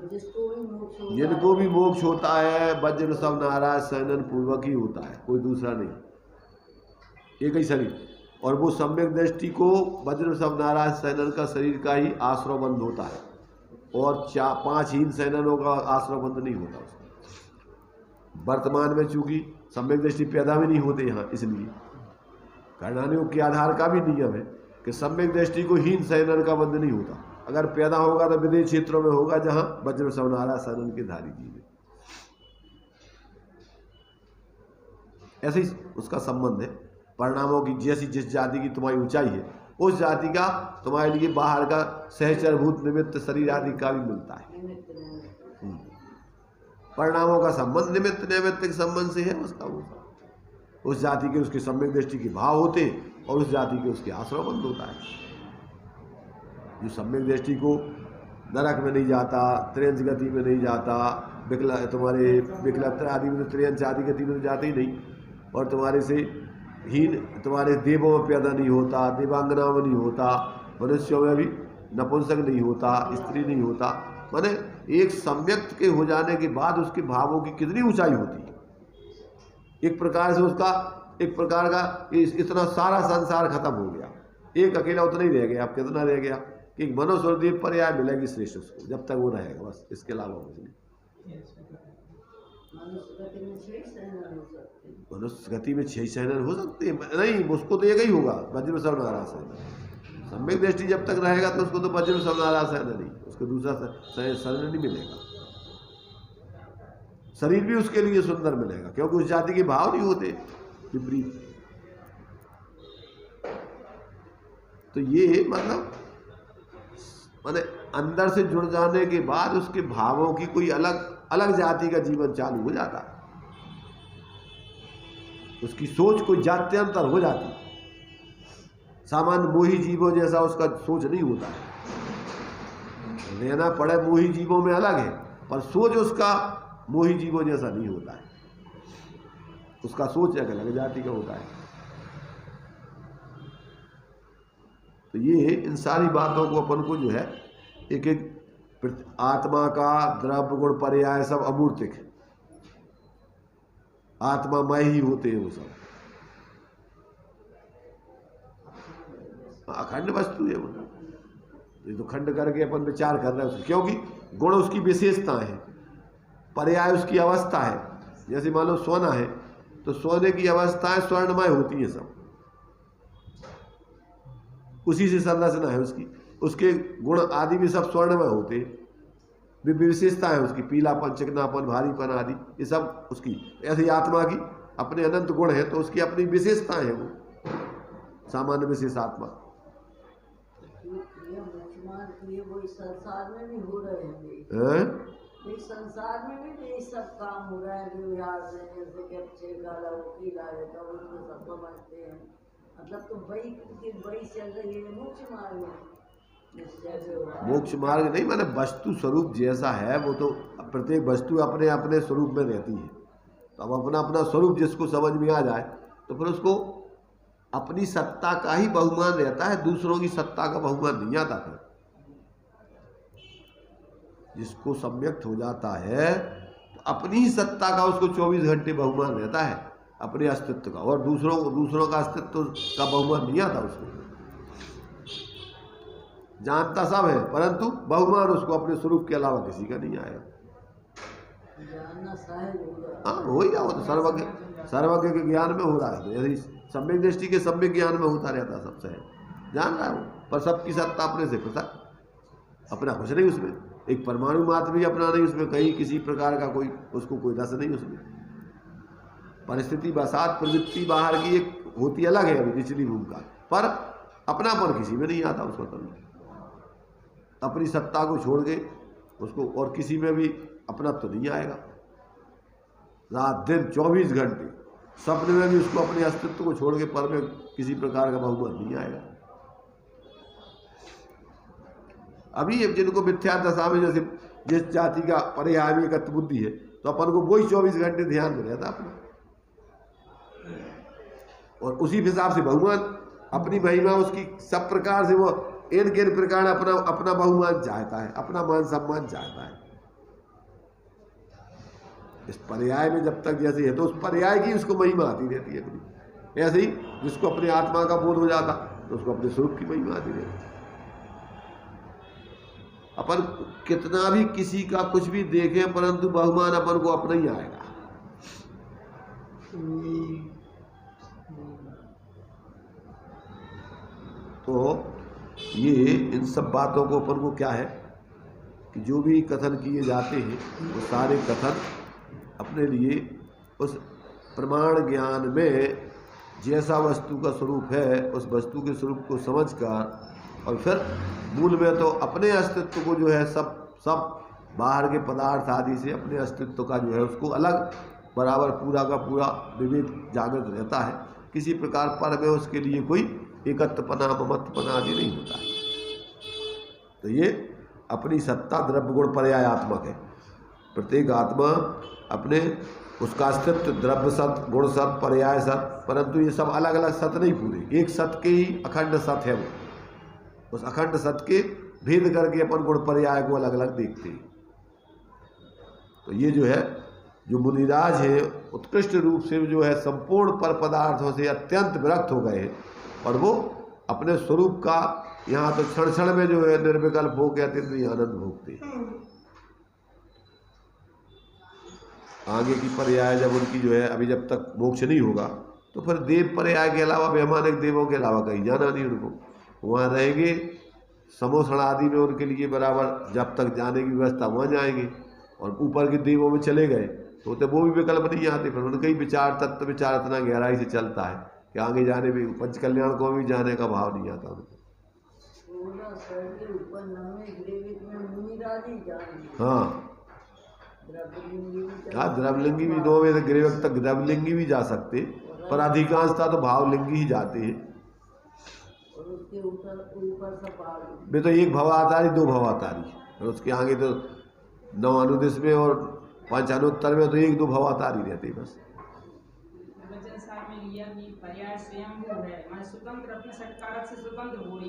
जिसको भी मोक्ष होता है, जिनको भी मोक्ष होता है वज्र सब नाराज सहनन पूर्वक ही होता है, कोई दूसरा नहीं, एक ही शरीर। और वो सम्यक दृष्टि को वज्र सब नाराज सहनन का शरीर का ही आश्रयबंध होता है, और 5 हीन सहननों का आश्रयबंध नहीं होता उसका। वर्तमान में चूंकि सम्यक दृष्टि पैदा भी नहीं होते यहाँ, इसलिए कर्णानुयोग के आधार का भी नियम है कि सम्यक दृष्टि को हीन शयनन का बंध नहीं होता। अगर पैदा होगा तो विदेश क्षेत्रों में होगा जहाँ वज्र सवनारा शयनन के धारी जीव है, ऐसे ही उसका संबंध है। परिणामों की जैसी जिस जाति की तुम्हारी ऊंचाई है उस जाति का तुम्हारे लिए बाहर का सहचरभूत निमित्त शरीर आदि का भी मिलता है। परिणामों का संबंध निमित्त नैमित्तिक संबंध से है उसका, वो उस जाति के उसके सम्यक दृष्टि के भाव होते हैं और उस जाति के उसके आश्रय बंद होता है। जो सम्यक दृष्टि को नरक में नहीं जाता, त्रियंच गति में नहीं जाता, तुम्हारे विकलत्र आदि में तो त्रियंच आदि गति में तो जाते ही नहीं, और तुम्हारे से हीन तुम्हारे देवों में पैदा नहीं होता, देवांगना में नहीं होता, मनुष्यों में भी नपुंसक नहीं होता, स्त्री नहीं होता। माने एक सम्यक के हो जाने के बाद उसके भावों की कितनी ऊंचाई होती है। एक प्रकार से उसका एक प्रकार का इतना सारा संसार खत्म हो गया, एक अकेला उतना ही रह गया। अब कितना रह गया कि मनुष्य और देव पर्याय मिलेगी श्रेष्ठ उसको, जब तक वो रहेगा, बस इसके अलावा कुछ नहीं। मनुष्य गति में 6 शयनन हो सकते हैं, नहीं उसको तो एक ही होगा, वज्र सवनारा शयनन। सम्यक दृष्टि जब तक रहेगा तो उसको तो वज्र सवनारा शयनन नहीं, उसको दूसरा शयनन नहीं मिलेगा। शरीर भी उसके लिए सुंदर मिलेगा क्योंकि उस जाति के भाव नहीं होते विपरीत। तो ये मतलब माने अंदर से जुड़ जाने के बाद उसके भावों की कोई अलग अलग जाति का जीवन चालू हो जाता है, उसकी सोच कोई जात्यंतर हो जाती है। सामान्य मोही जीवों जैसा उसका सोच नहीं होता है, रहना पड़े मोही जीवों में अलग है, पर सोच उसका मोही जीवों जैसा नहीं होता है, उसका सोच एक अलग जाति का होता है। तो ये इन सारी बातों को अपन को जो है एक एक आत्मा का द्रव्य गुण पर्याय सब अमूर्तिक है, आत्मामय ही होते हैं वो सब, अखंड वस्तु है वो। ये तो खंड करके अपन विचार कर रहे हैं क्योंकि गुण उसकी विशेषता है, पर्याय उसकी अवस्था है। जैसे मान लो सोना है तो सोने की अवस्थाएं स्वर्णमय होती है सब, उसी से संरचना है उसकी, उसके गुण आदि भी सब स्वर्णमय होते हैं, विशेषता है उसकी, पीलापन, चिकनापन, भारीपन आदि ये सब उसकी। ऐसी आत्मा की अपने अनंत गुण है तो उसकी अपनी विशेषताएं हैं, वो सामान्य विशेष आत्मा। संसार में भी हो रहे हैं, संसार में भी यही सब काम हो रहा है, जैसे कि अच्छे गाला वकील आए तो उसको सब समझते हैं, मतलब तो वही चल रही है मोक्ष मार्ग में। मोक्ष मार्ग नहीं, माने वस्तु स्वरूप जैसा है वो तो प्रत्येक वस्तु अपने अपने स्वरूप में रहती है। तो अब अपना अपना स्वरूप जिसको समझ में आ जाए तो फिर उसको अपनी सत्ता का ही बहुमान रहता है, दूसरों की सत्ता का बहुमान नहीं आता। फिर जिसको सम्यक्त हो जाता है तो अपनी ही सत्ता का उसको 24 घंटे बहुमान रहता है, अपने अस्तित्व का, और दूसरों का अस्तित्व का बहुमान नहीं आता उसको। जानता सब है परंतु बहुमान उसको अपने स्वरूप के अलावा किसी का नहीं आएगा। हाँ हो ही रहा हो तो सर्वज्ञ के ज्ञान में हो रहा है, तो यदि सम्यक दृष्टि के सम्यक ज्ञान में होता रहता है, सबसे जान रहा है वो, पर सबकी सत्ता अपने से पृथक, अपना कुछ नहीं उसमें, एक परमाणु मात्र भी अपना नहीं उसमें, कहीं किसी प्रकार का कोई उसको कोई रस नहीं उसमें। परिस्थिति बसात प्रवृत्ति बाहर की एक होती अलग है अभी निचली भूमिका, पर अपनापन किसी में नहीं आता उसको। तब अपनी सत्ता को छोड़ के उसको और किसी में भी अपना तो नहीं आएगा। रात दिन 24 घंटे सपने में भी उसको अपने अस्तित्व को छोड़ के पर में किसी प्रकार का बहुमान नहीं आएगा। अभी जिनको मिथ्या दशा में जैसे जिस जाति का पर्याय में एकत्व बुद्धि है तो अपन को वही 24 घंटे ध्यान में रहता अपना, और उसी हिसाब से बहुमान अपनी महिमा उसकी सब प्रकार से वो इनके प्रकार अपना बहुमान चाहता है, अपना मान सम्मान चाहता है। इस पर्याय में जब तक जैसे है तो उस पर्याय की उसको महिमा आती रहती है अपनी। ऐसे ही जिसको अपने आत्मा का बोध हो जाता तो उसको अपने स्वरूप की महिमा आती रहती है। अपन कितना भी किसी का कुछ भी देखें परंतु बहुमान अपन को अपना ही आएगा। तो ये इन सब बातों को अपन को क्या है कि जो भी कथन किए जाते हैं वो सारे कथन अपने लिए उस प्रमाण ज्ञान में जैसा वस्तु का स्वरूप है उस वस्तु के स्वरूप को समझकर और फिर मूल में तो अपने अस्तित्व को जो है सब बाहर के पदार्थ आदि से अपने अस्तित्व का जो है उसको अलग बराबर पूरा का पूरा विवेक जागृत रहता है। किसी प्रकार पर में उसके लिए कोई एकत्वपना ममत्वपना आदि नहीं होता है। तो ये अपनी सत्ता द्रव्य गुण पर्यायात्मक है। प्रत्येक आत्मा अपने उसका अस्तित्व द्रव्य सत गुण सत पर्याय सत, परंतु ये सब अलग अलग सत नहीं पूरे, एक सत के ही अखंड सत है। वो उस अखंड सत के भेद करके अपन गुण पर्याय को अलग अलग देखते हैं। तो ये जो है जो मुनिराज है उत्कृष्ट रूप से जो है संपूर्ण पर पदार्थों से अत्यंत विरक्त हो गए हैं और वो अपने स्वरूप का यहाँ तो क्षण क्षण में जो है निर्विकल्प हो के अत्यंत आनंद भोगते हैं। आगे की पर्याय जब उनकी जो है अभी जब तक मोक्ष नहीं होगा तो फिर देव पर्याय के अलावा वैमानिक देवों के अलावा कहीं जाना नहीं उनको, वहाँ रहेंगे। समोषण आदि में उनके लिए बराबर जब तक जाने की व्यवस्था वहाँ जाएंगे और ऊपर के देवों में चले गए तो वो भी विकल्प नहीं आते। फिर उनका ही विचार तत्व विचार इतना गहराई से चलता है कि आगे जाने में पंच कल्याण को भी जाने का भाव नहीं आता उनको। हाँ द्रवलिंगी भी 9 में से ग्रेवक तक द्रवलिंगी भी जा सकते, पर अधिकांशता तो भावलिंगी ही जाते हैं। वे तो एक भवातारी 2 भवातारी और उसके आगे तो 9 अनुदेश में और 5 अनुत्तर में तो 1-2 भवातारी रहते बस।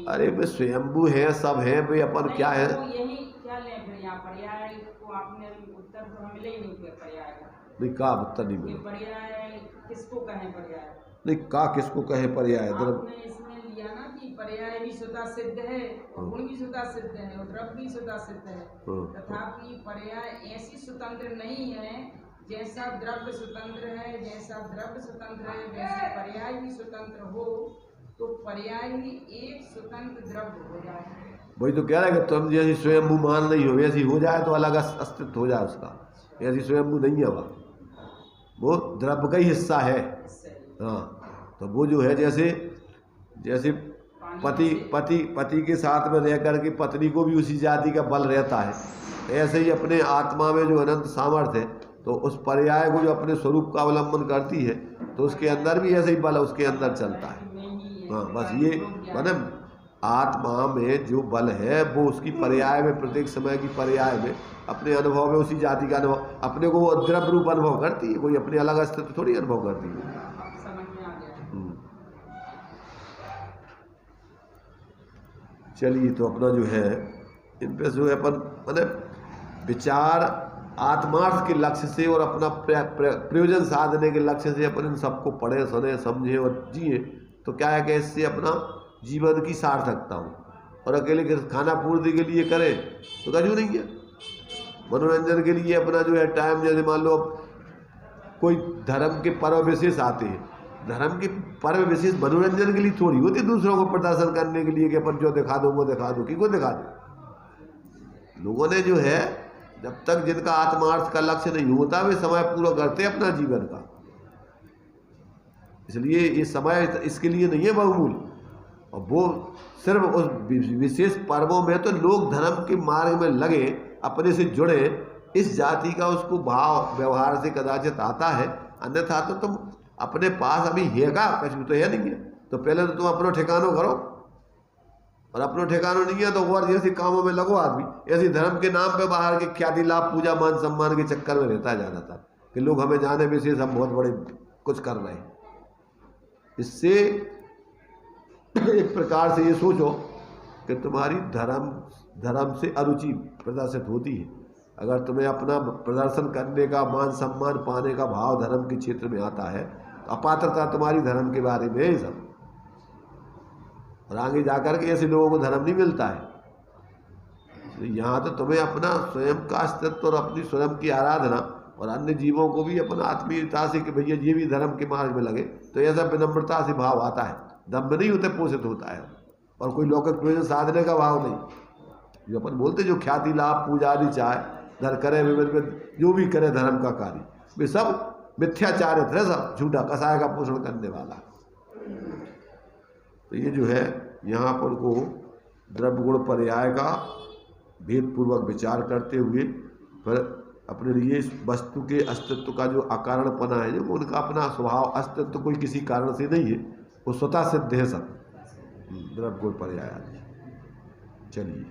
अरे वे स्वयंभू है, सब है, वे अपन क्या है यही क्या लें फिर यहाँ पर्याय को आपने उत्तर तो मिले ही नहीं पर्याय का। नहीं का उत्तर नहीं मिला। पर्याय किसको कहें पर्याय? नहीं का किसको कहे पर्याय? आपने इसमें लिया ना कि पर्याय भी स्वतः सिद्ध है और गुण भी स्वतः सिद्ध है और द्रव्य भी स्वतः सिद्ध है, तथापि पर्याय ऐसी स्वतंत्र नहीं है जैसा द्रव्य स्वतंत्र है, जैसा द्रव्य स्वतंत्र है वैसे पर्याय भी स्वतंत्र हो, तो पर्याय ही एक स्वतंत्र द्रव्य हो जाए। वही तो कह रहा है कि तुम जैसी स्वयंभू मान नहीं हो वैसी हो जाए तो अलग अस्तित्व हो जाए उसका। ऐसी स्वयंभू नहीं है वो द्रव्य का ही हिस्सा है। हाँ तो वो जो है जैसे पति के साथ में रह कर के पत्नी को भी उसी जाति का बल रहता है, ऐसे ही अपने आत्मा में जो अनंत सामर्थ्य है तो उस पर्याय को जो अपने स्वरूप का अवलंबन करती है तो उसके अंदर भी ऐसे ही बल उसके अंदर चलता है। हाँ बस ये माने आत्मा में जो बल है वो उसकी पर्याय में प्रत्येक समय की पर्याय में अपने अनुभव में उसी जाति का अनुभव अपने को वो द्रव्य रूप अनुभव करती है, कोई अपने अलग अस्तित्व थोड़ी अनुभव करती है। चलिए तो अपना जो है इन पे जो है अपन माने विचार आत्मार्थ के लक्ष्य से और अपना प्रयोजन साधने के लक्ष्य से अपन इन सबको पढ़े सुने समझे और जिए तो क्या है कि इससे अपना जीवन की सार्थकता हो। और अकेले खाना पूर्ति के लिए करें तो कजू नहीं है। मनोरंजन के लिए अपना जो है टाइम, जैसे मान लो कोई धर्म के पर्व विशेष आते हैं, धर्म के पर्व विशेष मनोरंजन के लिए थोड़ी होती, दूसरों को प्रदर्शन करने के लिए कि अपन जो दिखा दो वो दिखा दो, किसको दिखा दो। लोगों ने जो है जब तक जिनका आत्मार्थ का लक्ष्य नहीं होता वे समय पूरा करते अपना जीवन का, इसलिए ये समय इसके लिए नहीं है बहुमूल्य। और वो सिर्फ उस विशेष पर्वों में तो लोग धर्म के मार्ग में लगे, अपने से जुड़े, इस जाति का उसको भाव व्यवहार से कदाचित आता है, अन्यथा तो तुम अपने पास अभी है का कुछ तो है नहीं है। तो पहले तो तुम अपना ठिकानो करो, और अपना ठिकानो नहीं है तो और जैसे कामों में लगो आदमी। ऐसे धर्म के नाम पे बाहर के ख्याति लाभ पूजा मान सम्मान के चक्कर में रहता है ज़्यादातर कि लोग हमें जाने विशेष हम बहुत बड़े कुछ कर रहे हैं। इससे एक प्रकार से ये सोचो कि तुम्हारी धर्म से अरुचि प्रदर्शित होती है। अगर तुम्हें अपना प्रदर्शन करने का मान सम्मान पाने का भाव धर्म के क्षेत्र में आता है तो अपात्रता तुम्हारी धर्म के बारे में है सब। और आगे जाकर के ऐसे लोगों को धर्म नहीं मिलता है। तो यहाँ तो तुम्हें अपना स्वयं का अस्तित्व और अपनी स्वयं की आराधना और अन्य जीवों को भी अपन आत्मीयता से कि भैया ये भी धर्म के मार्ग में लगे, तो ऐसा विनम्रता से भाव आता है, दम्भ नहीं होते पोषित होता है, और कोई लौकिक प्रयोजन साधने का भाव नहीं। जो अपन बोलते जो ख्याति लाभ पूजा आदि चाहे धर करे विविध जो भी करे धर्म का कार्य, वे सब मिथ्याचारित है, सब झूठा कसाय का पोषण करने वाला। तो ये जो है यहाँ पर को द्रव्य गुण पर्याय का भेदपूर्वक विचार करते हुए फिर अपने लिए इस वस्तु के अस्तित्व का जो अकारणपना है, जो उनका अपना स्वभाव अस्तित्व कोई किसी कारण से नहीं है, वो स्वतः सिद्ध है सब द्रव्य गुण पर्याय आदि। चलिए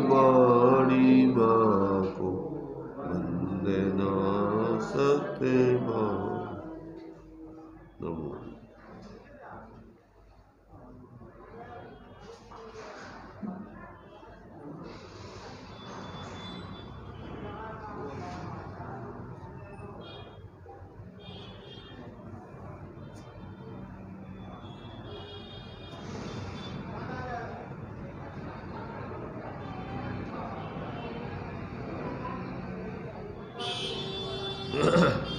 वाणी माँ को वंदे ना सकते नमो। Ugh.